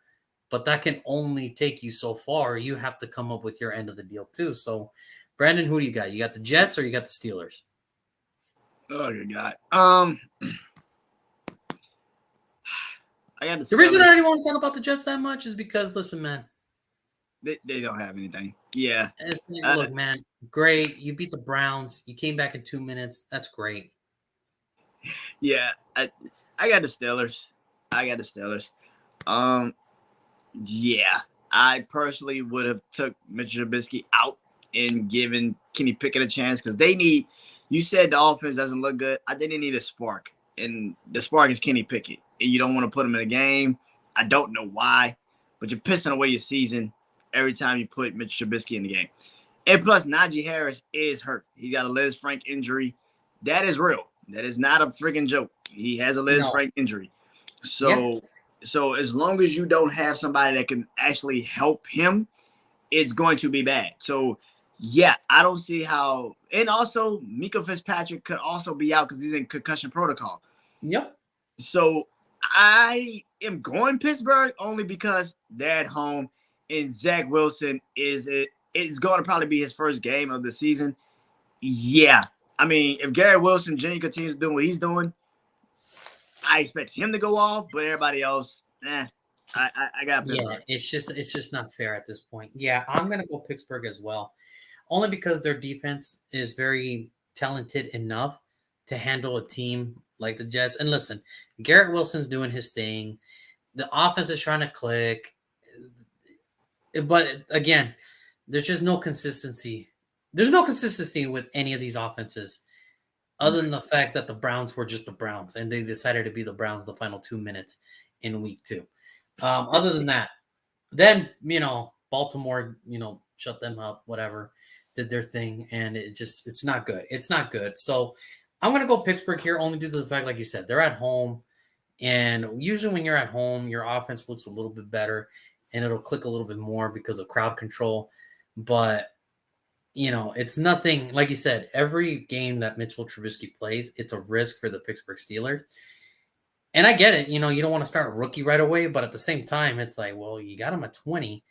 but that can only take you so far. You have to come up with your end of the deal too. So, Brandon, who do you got? You got the Jets or you got the Steelers? Oh, good God. I got The reason I didn't want to talk about the Jets that much is because, listen, man, they don't have anything. Yeah. look, man, great. You beat the Browns. You came back in 2 minutes. That's great. Yeah. I got the Steelers. Yeah. I personally would have took Mitchell Trubisky out and given Kenny Pickett a chance because they need. You said the offense doesn't look good. I think they need a spark, and the spark is Kenny Pickett. And you don't want to put him in a game. I don't know why, but you're pissing away your season every time you put Mitch Trubisky in the game. And plus, Najee Harris is hurt. He got a Liz Frank injury. That is real. That is not a freaking joke. He has a Liz Frank injury. So as long as you don't have somebody that can actually help him, it's going to be bad. So, yeah, I don't see how. And also, Mika Fitzpatrick could also be out because he's in concussion protocol. Yep. So I am going Pittsburgh only because they're at home, and Zach Wilson it's going to probably be his first game of the season. Yeah, I mean, if Garrett Wilson Jr. continues doing what he's doing, I expect him to go off, but everybody else, I got Pittsburgh. Yeah, it's just not fair at this point. Yeah, I'm gonna go Pittsburgh as well, only because their defense is very talented enough to handle a team like the Jets. And listen, Garrett Wilson's doing his thing. The offense is trying to click, but again, there's just no consistency. There's no consistency with any of these offenses, other than the fact that the Browns were just the Browns, and they decided to be the Browns the final 2 minutes in week 2. Other than that, then Baltimore, shut them up, whatever, did their thing, and it's not good. It's not good. So I'm gonna go Pittsburgh here, only due to the fact, like you said, they're at home, and usually when you're at home, your offense looks a little bit better, and it'll click a little bit more because of crowd control. But it's nothing, like you said, every game that Mitchell Trubisky plays, it's a risk for the Pittsburgh Steelers. And I get it, you don't want to start a rookie right away, but at the same time, it's like, well, you got him at 20.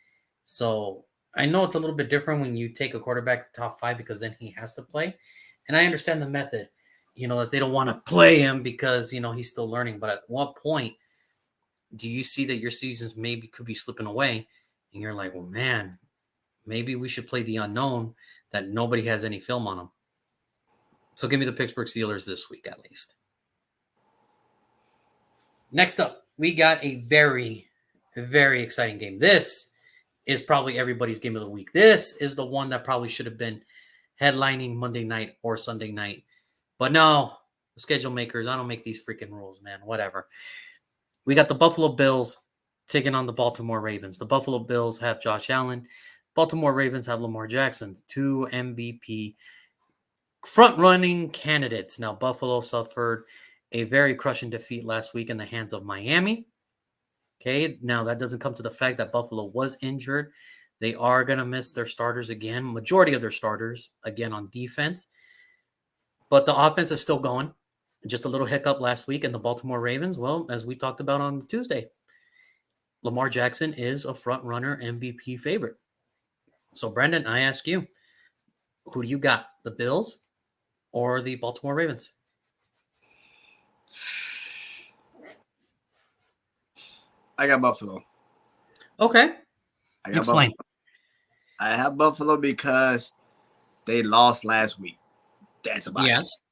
So I know it's a little bit different when you take a quarterback to top 5 because then he has to play. And I understand the method, that they don't want to play him because, he's still learning. But at what point do you see that your seasons maybe could be slipping away? And you're like, well, man, maybe we should play the unknown that nobody has any film on him. So give me the Pittsburgh Steelers this week at least. Next up, we got a very, very exciting game. This is probably everybody's game of the week. This is the one that probably should have been headlining Monday night or Sunday night. But no, the schedule makers, I don't make these freaking rules, man. Whatever. We got the Buffalo Bills taking on the Baltimore Ravens. The Buffalo Bills have Josh Allen. Baltimore Ravens have Lamar Jackson, 2 MVP front-running candidates. Now, Buffalo suffered a very crushing defeat last week in the hands of Miami. Okay, now that doesn't come to the fact that Buffalo was injured. They are going to miss their starters again, majority of their starters, again on defense. But the offense is still going. Just a little hiccup last week in the Baltimore Ravens. Well, as we talked about on Tuesday, Lamar Jackson is a front-runner MVP favorite. So, Brendan, I ask you, who do you got, the Bills or the Baltimore Ravens? I got Buffalo. Okay. Explain. Buffalo. I have Buffalo because they lost last week. That's about it. Yes.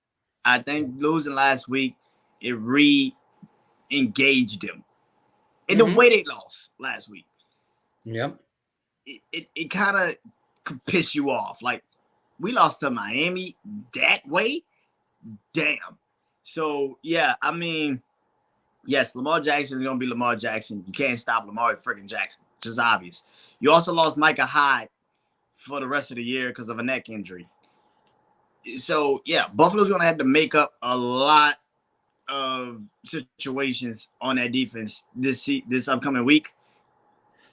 I think losing last week, it re-engaged them in the way they lost last week. Yep. It kind of could piss you off. Like, we lost to Miami that way? Damn. So, yeah, I mean, yes, Lamar Jackson is going to be Lamar Jackson. You can't stop Lamar freaking Jackson, which is obvious. You also lost Micah Hyde for the rest of the year because of a neck injury. So, yeah, Buffalo's going to have to make up a lot of situations on that defense this upcoming week.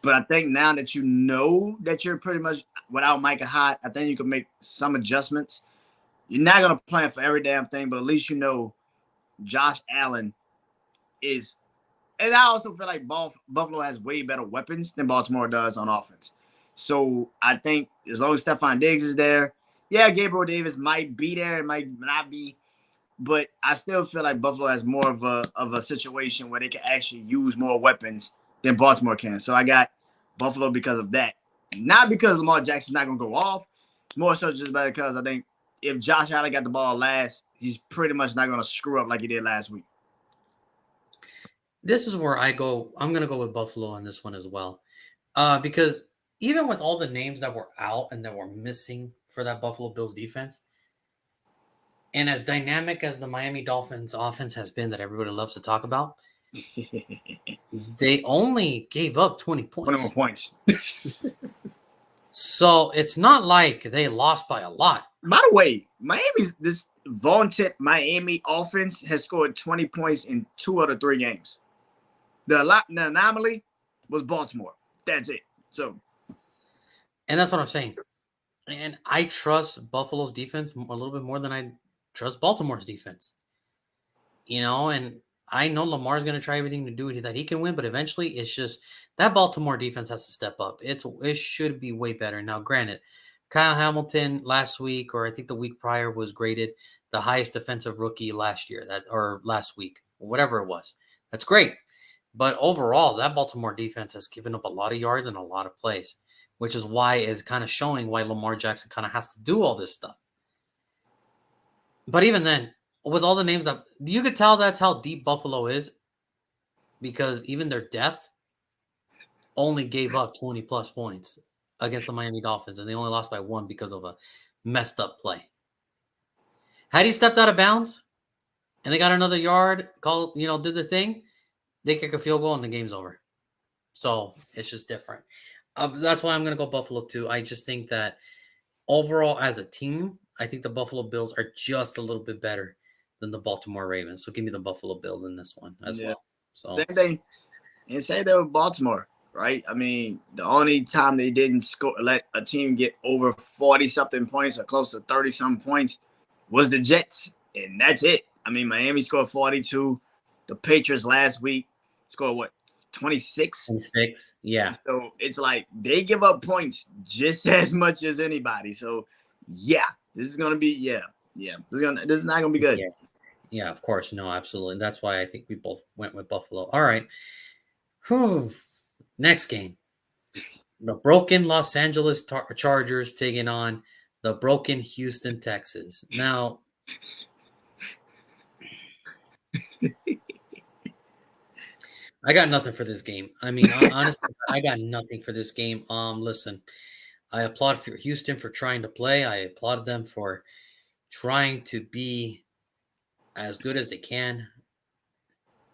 But I think now that you know that you're pretty much without Micah Hyde, I think you can make some adjustments. You're not gonna plan for every damn thing, but at least you know Josh Allen is. And I also feel like Buffalo has way better weapons than Baltimore does on offense. So I think as long as Stephon Diggs is there, yeah, Gabriel Davis might be there, it might not be, but I still feel like Buffalo has more of a situation where they can actually use more weapons than Baltimore can. So I got Buffalo because of that. Not because Lamar Jackson's not gonna go off, more so just because I think if Josh Allen got the ball last, he's pretty much not gonna screw up like he did last week. This is where I go. I'm going to go with Buffalo on this one as well. Because even with all the names that were out and that were missing for that Buffalo Bills defense, and as dynamic as the Miami Dolphins offense has been that everybody loves to talk about, they only gave up 20 21 points. points. So it's not like they lost by a lot. By the way, Miami's this vaunted Miami offense has scored 20 points in 2 out of 3 games. The anomaly was Baltimore. That's it. So, and that's what I'm saying. And I trust Buffalo's defense a little bit more than I trust Baltimore's defense. And I know Lamar's going to try everything to do that he can win, but eventually it's just that Baltimore defense has to step up. It should be way better. Now, granted, Kyle Hamilton last week, or I think the week prior, was graded the highest defensive rookie last week, whatever it was. That's great. But overall, that Baltimore defense has given up a lot of yards and a lot of plays, which is why it's kind of showing why Lamar Jackson kind of has to do all this stuff. But even then, with all the names that you could tell, that's how deep Buffalo is, because even their depth only gave up 20 plus points against the Miami Dolphins, and they only lost by 1 because of a messed up play. Had he stepped out of bounds and they got another yard, did the thing, they kick a field goal and the game's over. So it's just different. That's why I'm going to go Buffalo too. I just think that overall as a team, I think the Buffalo Bills are just a little bit better than the Baltimore Ravens. So give me the Buffalo Bills in this one as well. So same thing. And same thing with Baltimore, right? I mean, the only time they didn't let a team get over 40-something points or close to 30-something points was the Jets. And that's it. I mean, Miami scored 42. The Patriots last week scored 26? 26, yeah. So it's like they give up points just as much as anybody. So yeah, this is gonna be This is not gonna be good. Yeah, of course. No, absolutely. That's why I think we both went with Buffalo. All right. Whew. Next game. The broken Los Angeles Chargers taking on the broken Houston Texans. Now, I got nothing for this game. I mean, honestly, I got nothing for this game. Listen, I applaud Houston for trying to play. I applaud them for trying to be as good as they can.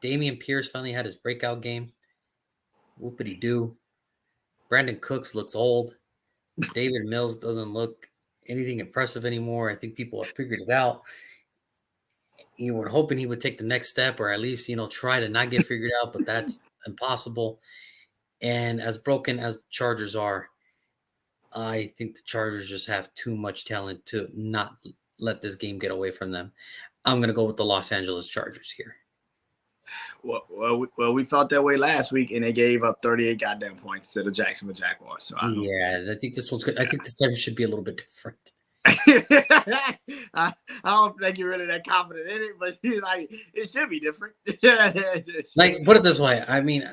Dameon Pierce finally had his breakout game. Whoopity doo. Brandon Cooks looks old. David Mills doesn't look anything impressive anymore. I think people have figured it out. You were hoping he would take the next step, or at least, try to not get figured out, but that's impossible. And as broken as the Chargers are, I think the Chargers just have too much talent to not let this game get away from them. I'm going to go with the Los Angeles Chargers here. Well, we felt that way last week, and they gave up 38 goddamn points to the Jacksonville Jaguars. So I think this one's good. I think this time should be a little bit different. I don't think you're really that confident in it, but it should be different. Put it this way. I mean,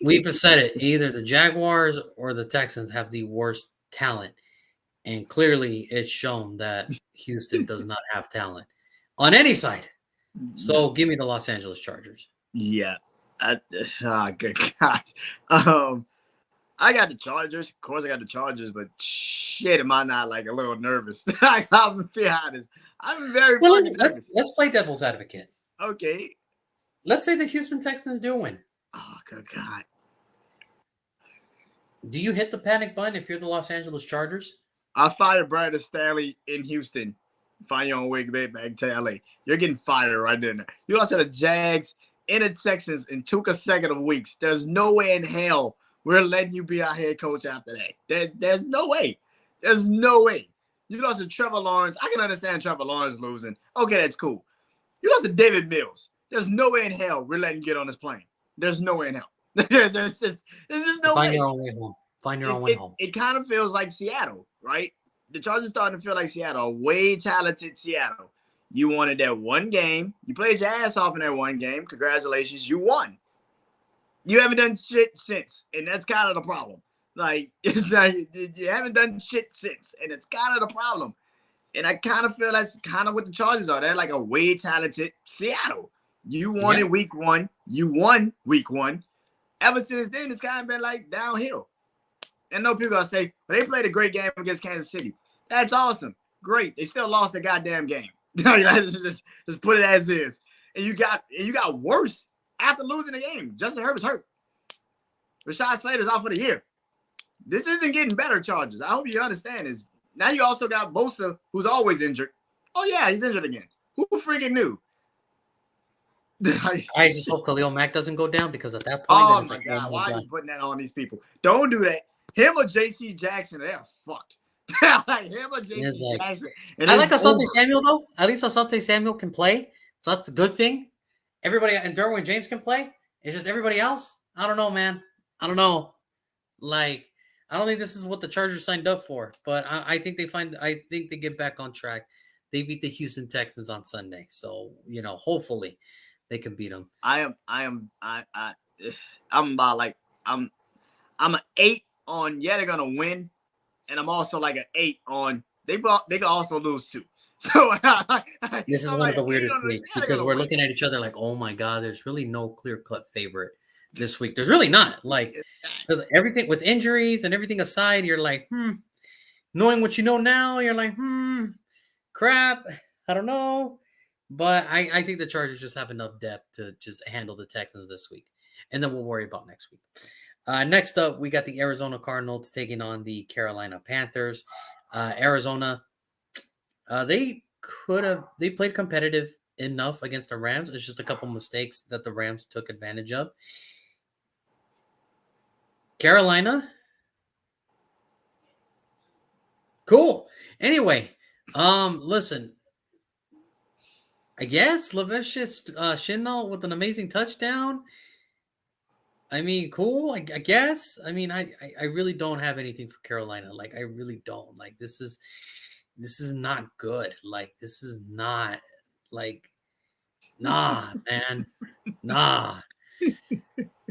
we've said it. Either the Jaguars or the Texans have the worst talent. And clearly it's shown that Houston does not have talent on any side. So give me the Los Angeles Chargers. Yeah. Good God. I got the Chargers. Of course, I got the Chargers, but shit, am I not a little nervous? I'm be honest. I'm very nervous. Let's play devil's advocate. Okay. Let's say the Houston Texans do win. Oh, good God. Do you hit the panic button if you're the Los Angeles Chargers? I'll fire Brandon Staley in Houston. Find your own way back to LA. You're getting fired right there. You lost to the Jags and the Texans in 2 consecutive weeks. There's no way in hell we're letting you be our head coach after that. There's no way. There's no way. You lost to Trevor Lawrence. I can understand Trevor Lawrence losing. Okay, that's cool. You lost to David Mills. There's no way in hell we're letting him get on this plane. There's no way in hell. there's just no Find way. your own way home. Find your own way home. It kind of feels like Seattle, right? The Chargers starting to feel like Seattle, a way talented Seattle. You wanted that one game. You played your ass off in that one game. Congratulations, you won. You haven't done shit since, and that's kind of the problem. Like, it's like you haven't done shit since, and it's kind of the problem. And I kind of feel that's kind of what the Chargers are. They're like a way talented Seattle. You won it week one. You won week one. Ever since then, it's kind of been like downhill. And no people are say, well, they played a great game against Kansas City. That's awesome. Great. They still lost the goddamn game. just put it as is. And you got worse after losing the game. Justin Herbert's hurt. Rashad Slater's out for the year. This isn't getting better, Chargers. I hope you understand this. Now you also got Bosa, who's always injured. Oh, yeah, he's injured again. Who freaking knew? I just hope Khalil Mack doesn't go down, because at that point, oh my God, why are you putting that on these people? Don't do that. Him or J.C. Jackson, they're fucked. Like him or J.C. Jackson. I like Asante Samuel, though. At least Asante Samuel can play, so that's the good thing. Everybody, and Derwin James can play. It's just everybody else. I don't know, man. I don't know. Like, I don't think this is what the Chargers signed up for, but I think they get back on track. They beat the Houston Texans on Sunday, so hopefully they can beat them. I'm about like I'm an 8 on they're gonna win, and I'm also like an 8 on they can also lose too. So this is one of the weirdest weeks, because we're looking at each other like, oh my God, there's really no clear-cut favorite this week. There's really not. Like, because everything with injuries and everything aside, you're like, knowing what you know now, you're like, crap, I don't know. But I think the Chargers just have enough depth to just handle the Texans this week. And then we'll worry about next week. Next up, we got the Arizona Cardinals taking on the Carolina Panthers. Arizona, they played competitive enough against the Rams. It's just a couple mistakes that the Rams took advantage of. Carolina, cool. Anyway, listen, I guess Laviska Shenault with an amazing touchdown. I mean, cool. I guess. I mean, I really don't have anything for Carolina. Like, I really don't. Like, this is not good. Like, this is not like, nah, man, nah.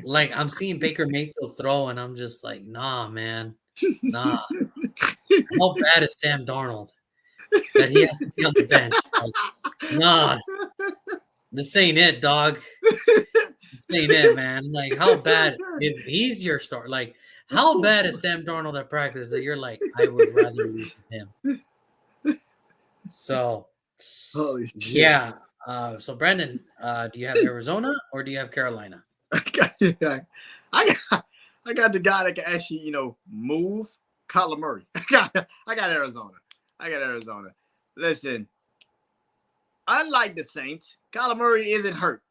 Like, I'm seeing Baker Mayfield throw, and I'm just like, nah, man, nah. How bad is Sam Darnold that he has to be on the bench? Like, nah, this ain't it, dog. This ain't it, man. Like, how bad if he's your star? Like, how bad is Sam Darnold at practice that you're like, I would rather use him? So, holy shit. Yeah. So, Brandon, do you have Arizona or do you have Carolina? I got the guy that can actually, move. Kyler Murray. I got Arizona. Listen, unlike the Saints, Kyler Murray isn't hurt.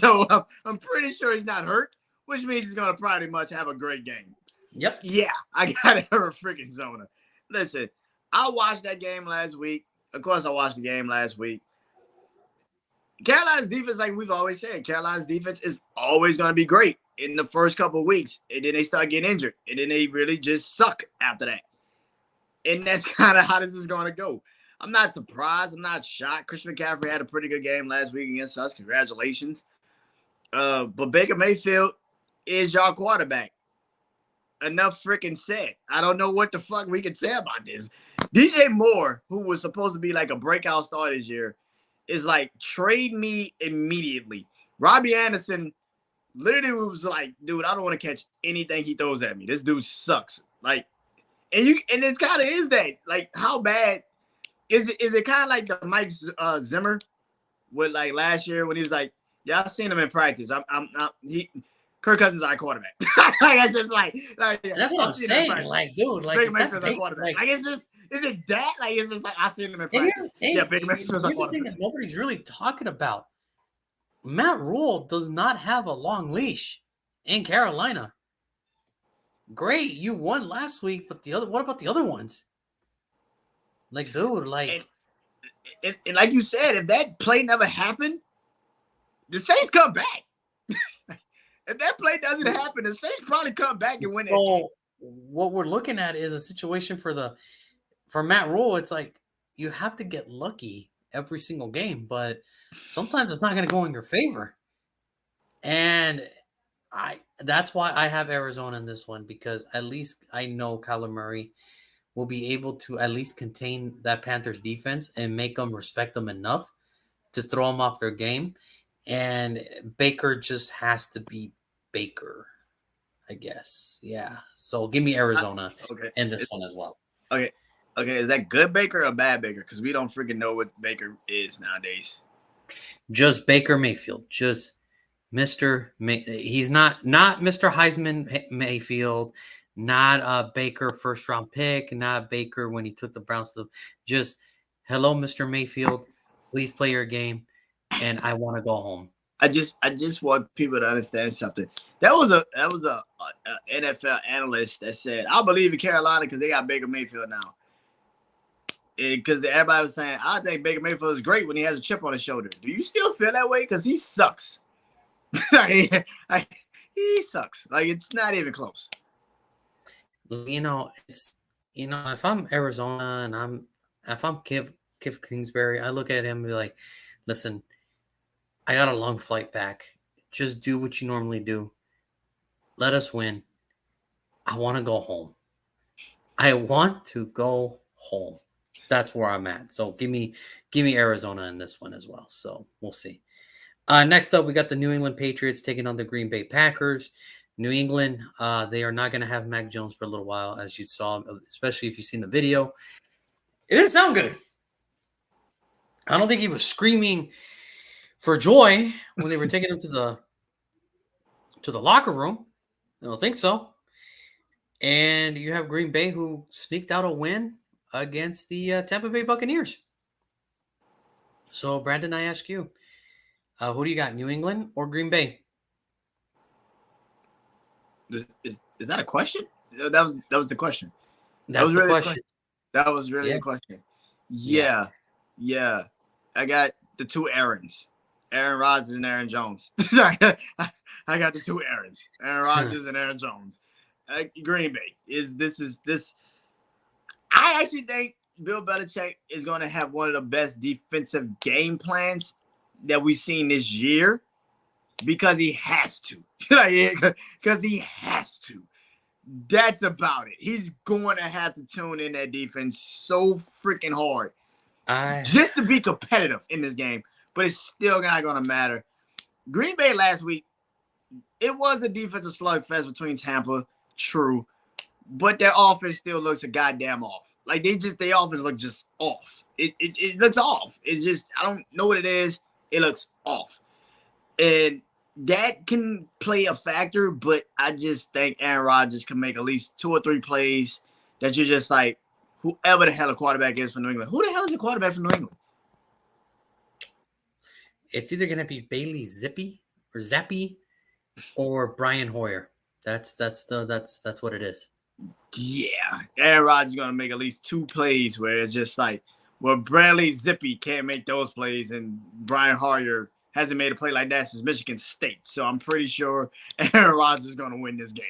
So I'm pretty sure he's not hurt, which means he's going to pretty much have a great game. Yep. Yeah, I got Arizona. Listen, I watched that game last week. Of course, I watched the game last week. Carolina's defense, like we've always said, Carolina's defense is always going to be great in the first couple of weeks. And then they start getting injured. And then they really just suck after that. And that's kind of how this is going to go. I'm not surprised. I'm not shocked. Christian McCaffrey had a pretty good game last week against us. Congratulations. But Baker Mayfield is your quarterback. Enough freaking said. I don't know what the fuck we can say about this. DJ Moore, who was supposed to be like a breakout star this year, is like, trade me immediately. Robbie Anderson literally was like, dude, I don't want to catch anything he throws at me. This dude sucks. Like, and it's kind of is that. Like, how bad is it kind of like the Mike Zimmer with like last year when he was like, yeah, I've seen him in practice. Kirk Cousins is our quarterback. That's just like that's what I'm saying. Like, dude, like Baker Mayfield's our quarterback. Like, it's just, is it that? Like, it's just like I seen him in practice. Yeah, Baker Mayfield's our quarterback. Here's the thing that nobody's really talking about. Matt Rule does not have a long leash in Carolina. Great, you won last week, but what about the other ones? Like, dude, And, like, and like you said, if that play never happened, the Saints come back. If that play doesn't happen, the Saints probably come back and win that game. so what we're looking at is a situation for Matt Rule. It's like you have to get lucky every single game, but sometimes it's not going to go in your favor. And that's why I have Arizona in this one, because at least I know Kyler Murray will be able to at least contain that Panthers defense and make them respect them enough to throw them off their game. And Baker just has to be Baker, I guess. Yeah. So give me Arizona Okay. in this one as well. Okay. Okay. Is that good Baker or bad Baker? Because we don't freaking know what Baker is nowadays. Just Baker Mayfield. Just he's not Mr. Heisman Mayfield, not Baker first round pick, not Baker when he took the Browns to just hello, Mr. Mayfield. Please play your game, and I want to go home. I just want people to understand something. That was a NFL analyst that said, I believe in Carolina because they got Baker Mayfield now. Because everybody was saying, I think Baker Mayfield is great when he has a chip on his shoulder. Do you still feel that way? Because he sucks. He sucks. Like, it's not even close. If I'm Arizona and if I'm Cliff Kingsbury, I look at him and be like, listen, I got a long flight back. Just do what you normally do. Let us win. I want to go home. I want to go home. That's where I'm at. So give me Arizona in this one as well. So we'll see. Next up, we got the New England Patriots taking on the Green Bay Packers. New England, they are not going to have Mac Jones for a little while, as you saw, especially if you've seen the video. It didn't sound good. I don't think he was screaming for joy when they were taking him to the locker room. I don't think so. And you have Green Bay, who sneaked out a win against the Tampa Bay Buccaneers. So, Brandon, I ask you, who do you got, New England or Green Bay? Is that a question? That was the question. That's the question. That was really the question. Yeah. I got the two Aarons, Aaron Rodgers and Aaron Jones. I got the two Aarons, Aaron Rodgers and Aaron Jones. Green Bay this. I actually think Bill Belichick is going to have one of the best defensive game plans that we've seen this year because he has to. Because he has to. That's about it. He's going to have to tune in that defense so freaking hard just to be competitive in this game. But it's still not going to matter. Green Bay last week, it was a defensive slugfest between Tampa, true, but their offense still looks a goddamn off. Like their offense looks just off. It looks off. It's just, I don't know what it is. It looks off. And that can play a factor, but I just think Aaron Rodgers can make at least 2 or 3 plays that you're just like, whoever the hell a quarterback is for New England. Who the hell is the quarterback for New England? It's either going to be Bailey Zappi or Brian Hoyer. That's what it is. Yeah, Aaron Rodgers is going to make at least 2 plays where it's just like, well, Bradley Zippy can't make those plays, and Brian Hoyer hasn't made a play like that since Michigan State. So I'm pretty sure Aaron Rodgers is going to win this game.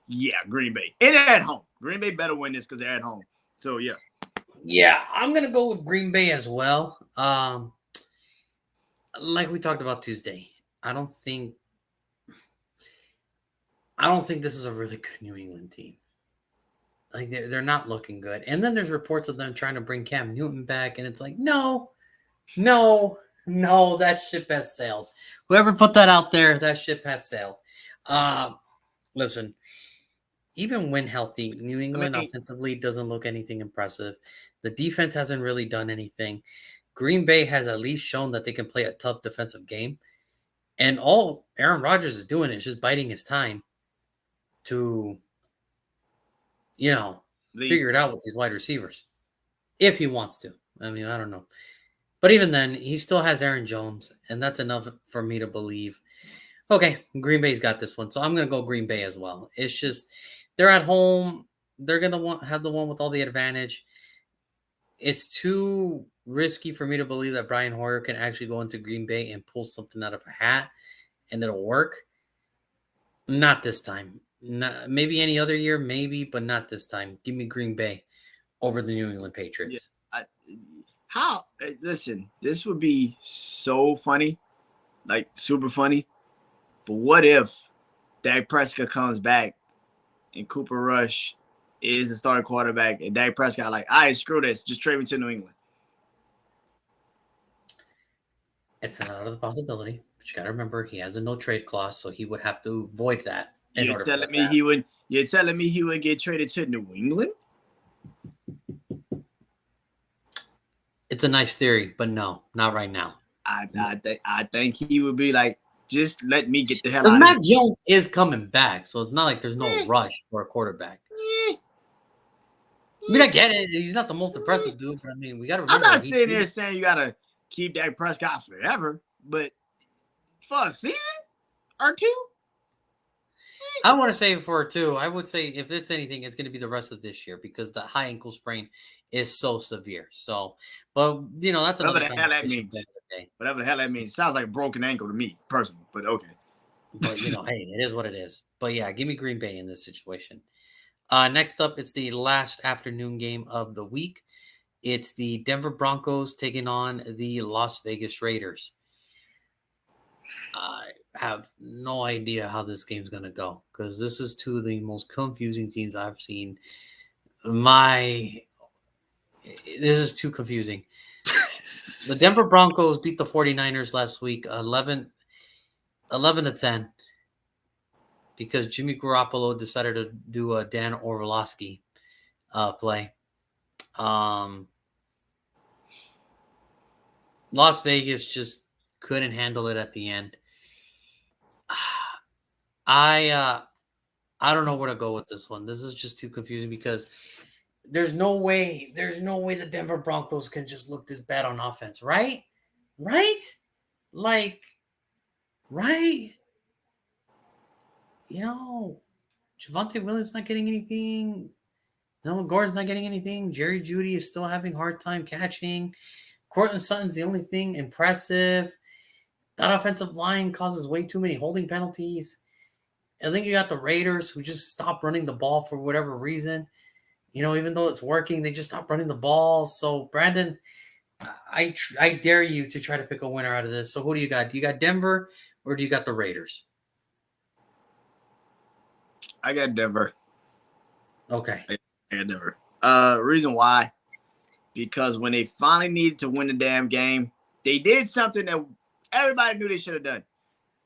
Yeah, Green Bay. And they're at home. Green Bay better win this because they're at home. So, yeah. Yeah, I'm going to go with Green Bay as well. Like we talked about Tuesday, I don't think this is a really good New England team. Like they're not looking good. And then there's reports of them trying to bring Cam Newton back, and it's like, no, that ship has sailed. Whoever put that out there, that ship has sailed. Listen, even when healthy, New England offensively doesn't look anything impressive. The defense hasn't really done anything. Green Bay has at least shown that they can play a tough defensive game. And all Aaron Rodgers is doing is just biding his time to, figure it out with these wide receivers. If he wants to. I mean, I don't know. But even then, he still has Aaron Jones, and that's enough for me to believe. Okay, Green Bay's got this one. So I'm going to go Green Bay as well. It's just, they're at home. They're going to have the one with all the advantage. it's too risky for me to believe that Brian Hoyer can actually go into Green Bay and pull something out of a hat and it'll work. Not this time. Not, maybe any other year, maybe, but not this time. Give me Green Bay over the New England Yeah. Patriots. Listen, this would be so funny, like super funny. But what if Dak Prescott comes back and Cooper Rush is the starting quarterback and Dak Prescott like, all right, screw this, just trade me to New England. It's not out of the possibility, but you got to remember he has a no trade clause, so he would have to void that in You're order for telling that to me happen. you're telling me he would get traded to New England? It's a nice theory, but no, not right now. I think he would be like, just let me get the hell Because out of Mac here. Jones is coming back, so it's not like there's no Eh, rush for a quarterback. eh, I mean, I eh. get it. He's not the most impressive dude, but I mean, we got to I'm remember not he sitting did. there saying you gotta keep Dak Prescott forever, but for a season or two, I want to say for two. I would say if it's anything, it's going to be the rest of this year because the high ankle sprain is so severe. So, but that's whatever another the hell that conversation for means. another day. Whatever the hell that means. Sounds like a broken ankle to me, personally, but okay. But hey, it is what it is. But yeah, give me Green Bay in this situation. Next up, it's the last afternoon game of the week. It's the Denver Broncos taking on the Las Vegas Raiders. I have no idea how this game's going to go because this is two of the most confusing teams I've seen. This is too confusing. The Denver Broncos beat the 49ers last week 11-10 because Jimmy Garoppolo decided to do a Dan Orlovsky play. Las Vegas just couldn't handle it at the end. I don't know where to go with this one. This is just too confusing because there's no way the Denver Broncos can just look this bad on offense, right? Right? Like, right? Javonte Williams not getting anything. Noah Gordon's not getting anything. Jerry Jeudy is still having a hard time catching. Cortland Sutton's the only thing impressive. That offensive line causes way too many holding penalties. I think you got the Raiders who just stopped running the ball for whatever reason. Even though it's working, they just stopped running the ball. So, Brandon, I dare you to try to pick a winner out of this. So, who do you got? Do you got Denver or do you got the Raiders? I got Denver. Okay. I got Denver. Reason why? Because when they finally needed to win the damn game, they did something that everybody knew they should have done.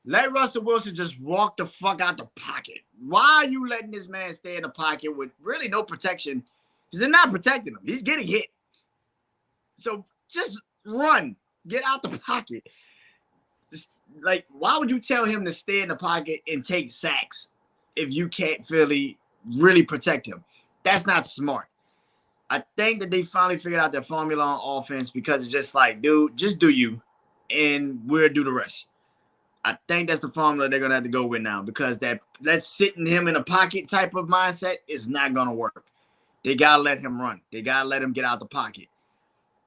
Let Russell Wilson just walk the fuck out the pocket. Why are you letting this man stay in the pocket with really no protection? Because they're not protecting him. He's getting hit. So just run. Get out the pocket. Just, why would you tell him to stay in the pocket and take sacks if you can't really protect him? That's not smart. I think that they finally figured out their formula on offense because it's just like, dude, just do you, and we'll do the rest. I think that's the formula they're going to have to go with now because that let's sitting him in a pocket type of mindset is not going to work. They got to let him run. They got to let him get out the pocket.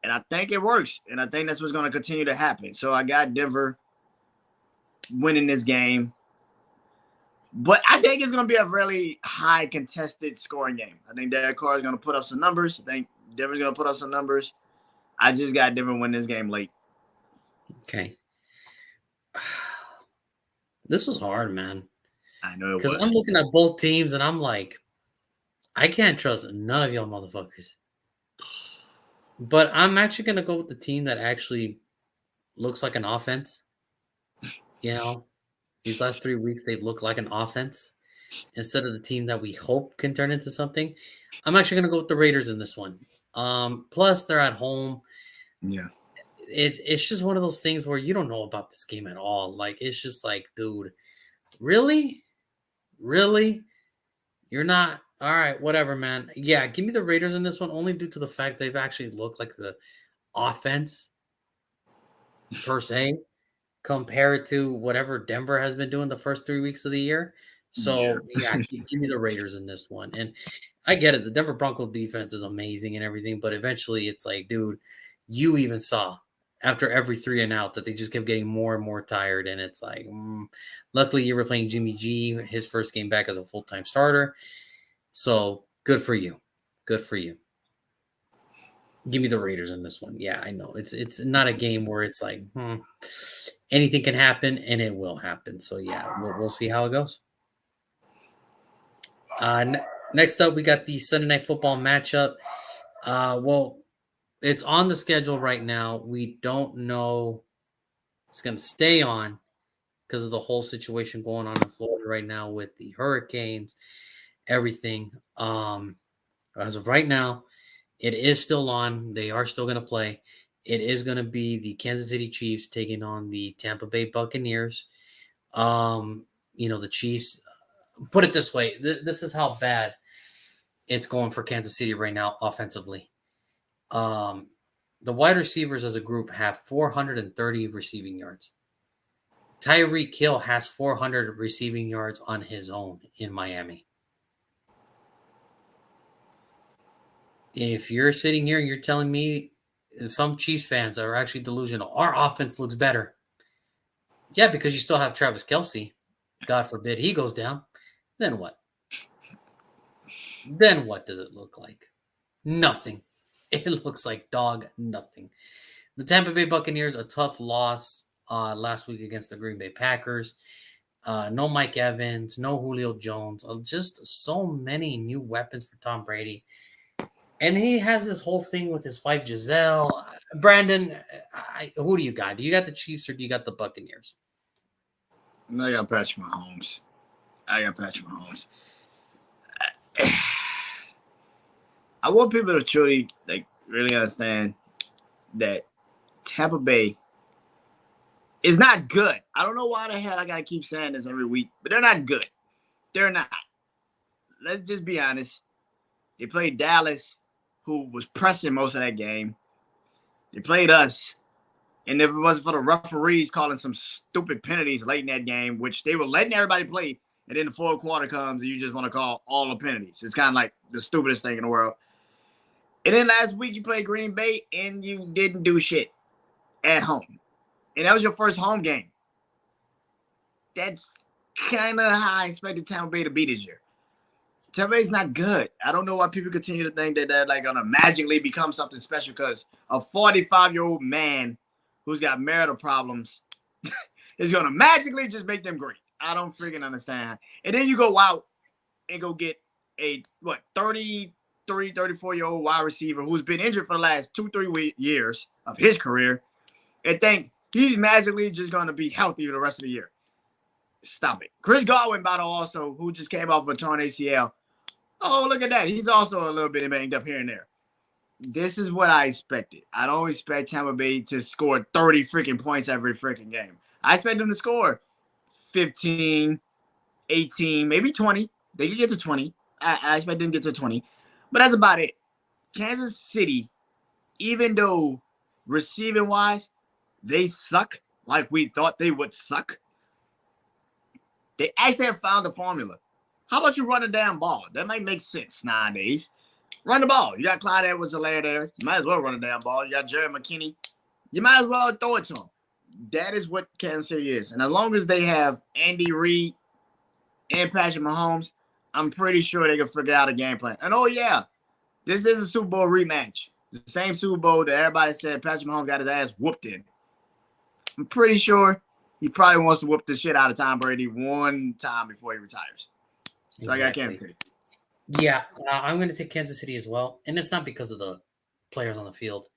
And I think it works, and I think that's what's going to continue to happen. So I got Denver winning this game. But I think it's going to be a really high contested scoring game. I think Derek Carr is going to put up some numbers. I think Denver's going to put up some numbers. I just got Denver win this game late. Okay. This was hard, man. I know it Because was. I'm looking at both teams and I'm like, I can't trust none of y'all motherfuckers. But I'm actually going to go with the team that actually looks like an offense. These last 3 weeks, they've looked like an offense instead of the team that we hope can turn into something. I'm actually going to go with the Raiders in this one. Plus, they're at home. Yeah. It's just one of those things where you don't know about this game at all. Like, it's just like, dude, really? Really? You're not all right, whatever, man. Yeah, give me the Raiders in this one only due to the fact they've actually looked like the offense per se compared to whatever Denver has been doing the first 3 weeks of the year. So yeah, give me the Raiders in this one. And I get it. The Denver Broncos defense is amazing and everything, but eventually it's like, dude, you even saw after every 3-and-out that they just kept getting more and more tired. And it's like, luckily you were playing Jimmy G, his first game back as a full-time starter. So good for you. Good for you. Give me the Raiders in this one. Yeah, I know. It's not a game where it's like, anything can happen, and it will happen. So yeah, we'll see how it goes. Next up, we got the Sunday Night Football matchup. Well, it's on the schedule right now. We don't know it's going to stay on because of the whole situation going on in Florida right now with the hurricanes, everything. As of right now, it is still on. They are still going to play. It is going to be the Kansas City Chiefs taking on the Tampa Bay Buccaneers. The Chiefs, put it this way, this is how bad it's going for Kansas City right now offensively. The wide receivers as a group have 430 receiving yards. Tyreek Hill has 400 receiving yards on his own in Miami. If you're sitting here and you're telling me some Chiefs fans are actually delusional, our offense looks better. Yeah, because you still have Travis Kelce. God forbid he goes down. Then what? Then what does it look like? Nothing. It looks like dog nothing. The Tampa Bay Buccaneers, a tough loss last week against the Green Bay Packers. No Mike Evans, no Julio Jones. Just so many new weapons for Tom Brady. And he has this whole thing with his wife, Giselle. Brandon, who do you got? Do you got the Chiefs or do you got the Buccaneers? I got Patrick Mahomes. I want people to truly really understand that Tampa Bay is not good. I don't know why the hell I gotta keep saying this every week, but they're not good. They're not. Let's just be honest. They played Dallas, who was pressing most of that game. They played us. And if it wasn't for the referees calling some stupid penalties late in that game, which they were letting everybody play, and then the fourth quarter comes and you just want to call all the penalties. It's kind of like the stupidest thing in the world. And then last week you played Green Bay and you didn't do shit at home. And that was your first home game. That's kind of how I expected Tampa Bay to be this year. Tampa Bay's not good. I don't know why people continue to think that they're going to magically become something special because a 45-year-old man who's got marital problems is going to magically just make them great. I don't freaking understand. And then you go out and go get a, 33, 34-year-old wide receiver who's been injured for the last 2-3 years of his career and think he's magically just going to be healthy the rest of the year. Stop it. Chris Godwin, by the way, also, who just came off a torn ACL. Oh, look at that. He's also a little bit banged up here and there. This is what I expected. I don't expect Tampa Bay to score 30 freaking points every freaking game. I expect them to score 15, 18, maybe 20. They can get to 20. I expect them to get to 20. But that's about it. Kansas City, even though receiving-wise, they suck like we thought they would suck, they actually have found the formula. How about you run a damn ball? That might make sense nowadays. Run the ball. You got Clyde Edwards-Helaire there. You might as well run a damn ball. You got Jared McKinney. You might as well throw it to him. That is what Kansas City is. And as long as they have Andy Reid and Patrick Mahomes, I'm pretty sure they can figure out a game plan. And oh, yeah, this is a Super Bowl rematch. The same Super Bowl that everybody said Patrick Mahomes got his ass whooped in. I'm pretty sure he probably wants to whoop the shit out of Tom Brady one time before he retires. So exactly. I got Kansas City. Yeah, I'm going to take Kansas City as well. And it's not because of the players on the field.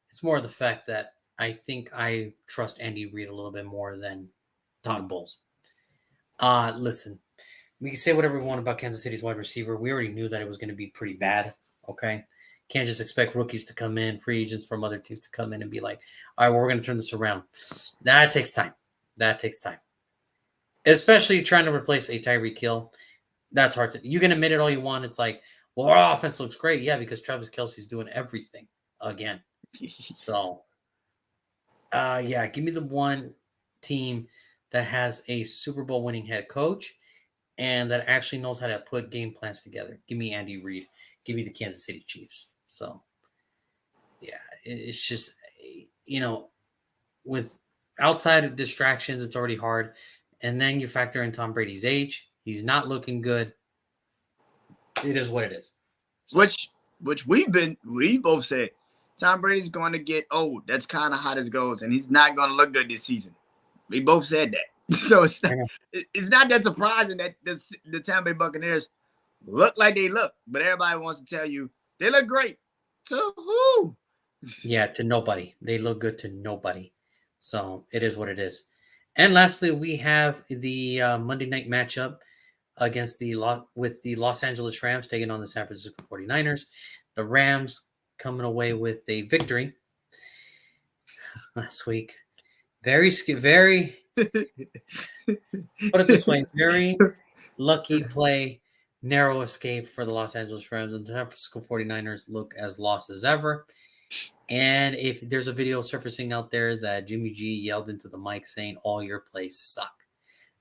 It's more the fact that I think I trust Andy Reid a little bit more than Todd Bowles. Listen, we can say whatever we want about Kansas City's wide receiver. We already knew that it was going to be pretty bad, okay? Can't just expect rookies to come in, free agents from other teams to come in and be like, all right, well, we're going to turn this around. That takes time. Especially trying to replace a Tyreek Hill. That's hard to – you can admit it all you want. It's like, well, our offense looks great. Yeah, because Travis Kelce's doing everything again. So, give me the one team that has a Super Bowl winning head coach and that actually knows how to put game plans together. Give me Andy Reid. Give me the Kansas City Chiefs. So yeah, it's just with outside of distractions, it's already hard. And then you factor in Tom Brady's age. He's not looking good. It is what it is. So. Which we both said Tom Brady's going to get old. That's kind of how this goes, and he's not going to look good this season. We both said that. So it's not that surprising that the Tampa Bay Buccaneers look like they look, but everybody wants to tell you they look great. To who? Yeah, to nobody. They look good to nobody. So it is what it is. And lastly, we have the Monday night matchup against the Los Angeles Rams taking on the San Francisco 49ers. The Rams coming away with a victory last week. Very put it this way, very lucky play, narrow escape for the Los Angeles Rams, and the San Francisco 49ers look as lost as ever. And if there's a video surfacing out there that Jimmy G yelled into the mic saying all your plays suck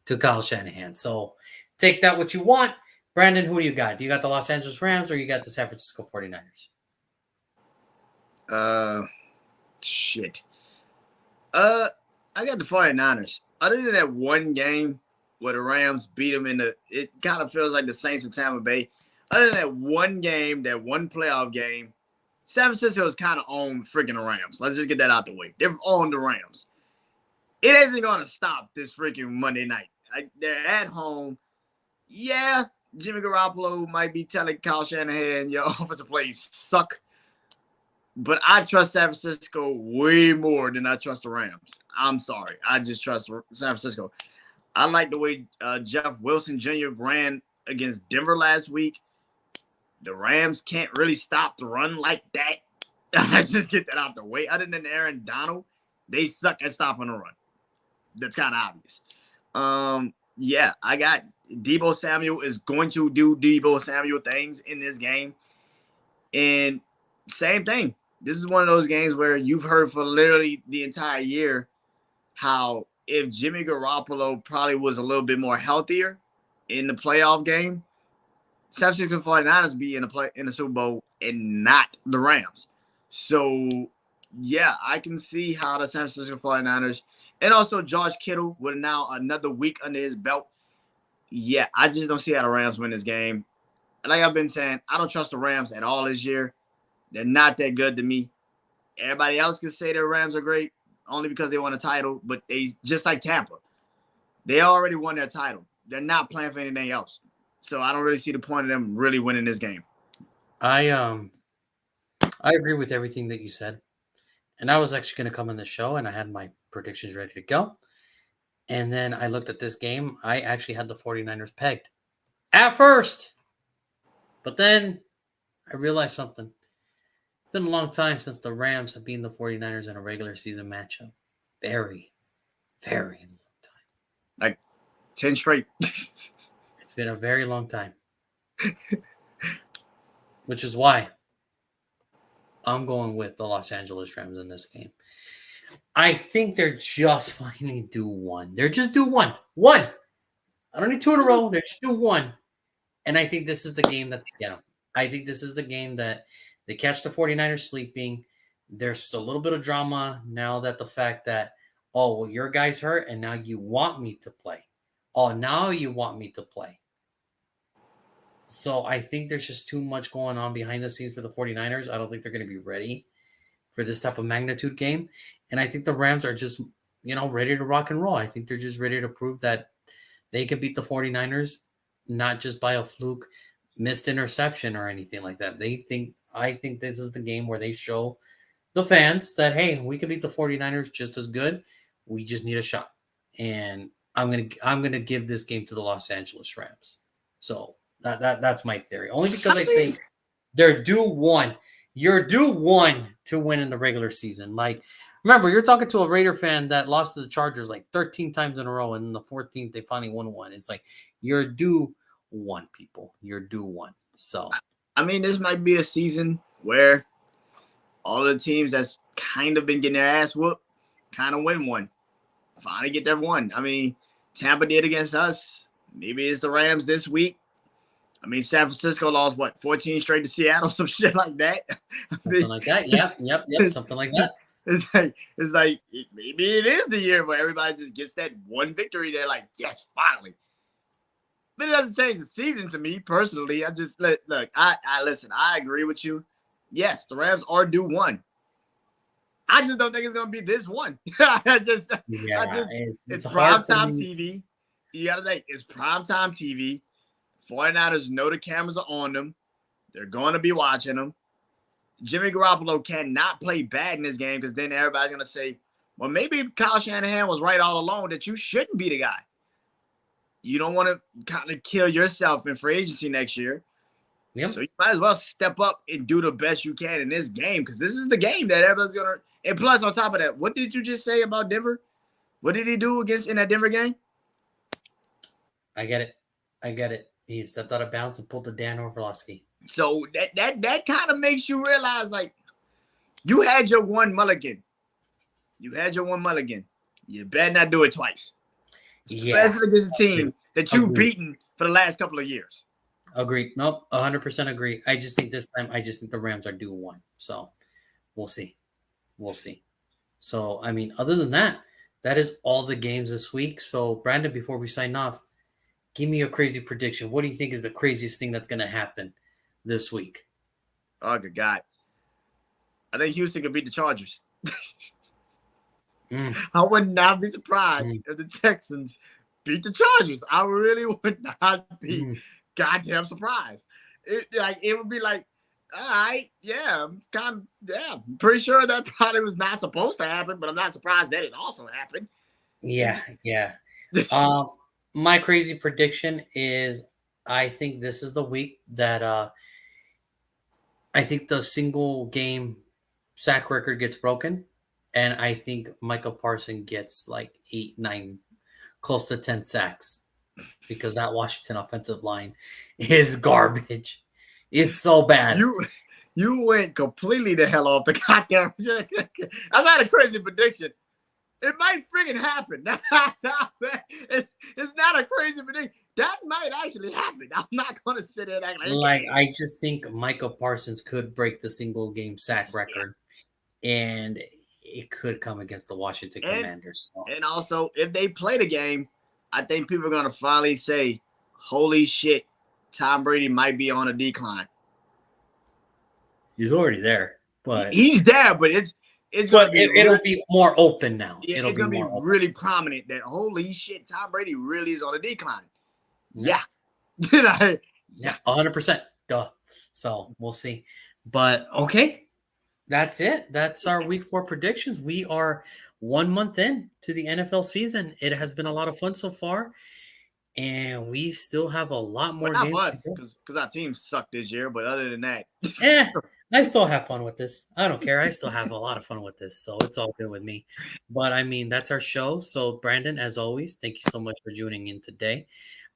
to Kyle Shanahan. So take that what you want. Brandon, who do you got? Do you got the Los Angeles Rams or you got the San Francisco 49ers? Shit. I got the 49ers. Other than that one game where the Rams beat them it kind of feels like the Saints of Tampa Bay. Other than that one game, that one playoff game, San Francisco is kind of on freaking the Rams. Let's just get that out the way. They're on the Rams. It isn't going to stop this freaking Monday night. They're at home. Yeah, Jimmy Garoppolo might be telling Kyle Shanahan, your offensive plays suck. But I trust San Francisco way more than I trust the Rams. I'm sorry. I just trust San Francisco. I like the way Jeff Wilson Jr. ran against Denver last week. The Rams can't really stop the run like that. Let's just get that out the way. Other than Aaron Donald, they suck at stopping the run. That's kind of obvious. Yeah, I got Deebo Samuel is going to do Deebo Samuel things in this game. And same thing. This is one of those games where you've heard for literally the entire year how if Jimmy Garoppolo probably was a little bit more healthier in the playoff game, San Francisco 49ers would be in the Super Bowl and not the Rams. So, yeah, I can see how the San Francisco 49ers and also George Kittle with now another week under his belt. Yeah, I just don't see how the Rams win this game. Like I've been saying, I don't trust the Rams at all this year. They're not that good to me. Everybody else can say the Rams are great only because they won a title, but they just like Tampa. They already won their title. They're not playing for anything else. So I don't really see the point of them really winning this game. I agree with everything that you said. And I was actually going to come on the show and I had my predictions ready to go. And then I looked at this game. I actually had the 49ers pegged at first. But then I realized something. It's been a long time since the Rams have beaten the 49ers in a regular season matchup. Very, very long time. Like 10 straight. It's been a very long time. Which is why I'm going with the Los Angeles Rams in this game. I think they're just finally due one. They're just due one. One. I don't need two in a row. They're just due one. And I think this is the game that they get them. I think this is the game that they catch the 49ers sleeping. There's a little bit of drama now that the fact that, oh, well, your guy's hurt and now you want me to play. Oh, now you want me to play. So I think there's just too much going on behind the scenes for the 49ers. I don't think they're going to be ready for this type of magnitude game. And I think the Rams are just, ready to rock and roll. I think they're just ready to prove that they can beat the 49ers, not just by a fluke missed interception or anything like that. I think this is the game where they show the fans that, hey, we can beat the 49ers just as good. We just need a shot. And I'm going to give this game to the Los Angeles Rams. So that's my theory. Only because I think they're due one. You're due one to win in the regular season. Like, remember, you're talking to a Raider fan that lost to the Chargers like 13 times in a row, and in the 14th, they finally won one. It's like, you're due one, people. You're due one. So, I mean, this might be a season where all the teams that's kind of been getting their ass whooped kind of win one. Finally get that one. I mean, Tampa did against us. Maybe it's the Rams this week. I mean, San Francisco lost, 14 straight to Seattle, some shit like that. Something like that. Yep. Something like that. It's like maybe it is the year where everybody just gets that one victory. They're like, yes, finally. But it doesn't change the season to me personally. I just look. I listen. I agree with you. Yes, the Rams are due one. I just don't think it's gonna be this one. It's primetime TV. You gotta think it's primetime TV. 49ers know the cameras are on them. They're going to be watching them. Jimmy Garoppolo cannot play bad in this game because then everybody's going to say, well, maybe Kyle Shanahan was right all along that you shouldn't be the guy. You don't want to kind of kill yourself in free agency next year. Yep. So you might as well step up and do the best you can in this game because this is the game that everybody's going to – and plus, on top of that, what did you just say about Denver? What did he do in that Denver game? I get it. He stepped out of bounds and pulled the Dan Orlovsky. So that kind of makes you realize, like, you had your one mulligan. You better not do it twice. Especially against a team that you've beaten for the last couple of years. Agreed. Nope, 100% agree. I just think this time, the Rams are due one. So we'll see. So, I mean, other than that, that is all the games this week. So, Brandon, before we sign off, give me a crazy prediction. What do you think is the craziest thing that's going to happen this week? Oh, good God. I think Houston could beat the Chargers. I would not be surprised if the Texans beat the Chargers. I really would not be goddamn surprised. It would be like, all right, I'm pretty sure that probably was not supposed to happen, but I'm not surprised that it also happened. Yeah. My crazy prediction is I think this is the week that I think the single game sack record gets broken. And I think Michael Parsons gets like 8, 9, close to 10 sacks because that Washington offensive line is garbage. It's so bad. You went completely the hell off the goddamn. That's not a crazy prediction. It might friggin' happen. It's not a crazy prediction. That might actually happen. I'm not going to sit there and act like I just think Michael Parsons could break the single game sack record, and it could come against the Washington Commanders. So. And also, if they play the game, I think people are going to finally say, holy shit, Tom Brady might be on a decline. He's already there. But he's there, but it'll be more open now. It's going to be really prominent that, holy shit, Tom Brady really is on a decline. Yeah. 100%. Duh. So we'll see. But okay, that's it. That's our week 4 predictions. We are 1 month in to the NFL season. It has been a lot of fun so far. And we still have a lot more games. Not us, because our team sucked this year. But other than that. I still have fun with this. I don't care. I still have a lot of fun with this. So it's all good with me. But I mean, that's our show. So Brandon, as always, thank you so much for tuning in today.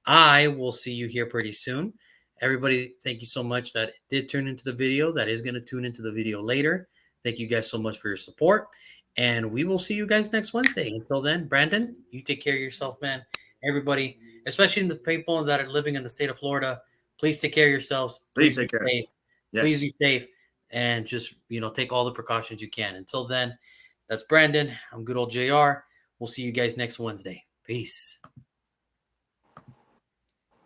I will see you here pretty soon. Everybody, thank you so much that did tune into the video, that is going to tune into the video later. Thank you guys so much for your support. And we will see you guys next Wednesday. Until then, Brandon, you take care of yourself, man. Everybody, especially the people that are living in the state of Florida, please take care of yourselves. Please be safe. Yes. Please be safe. And just, take all the precautions you can. Until then, that's Brandon. I'm good old JR. We'll see you guys next Wednesday. Peace.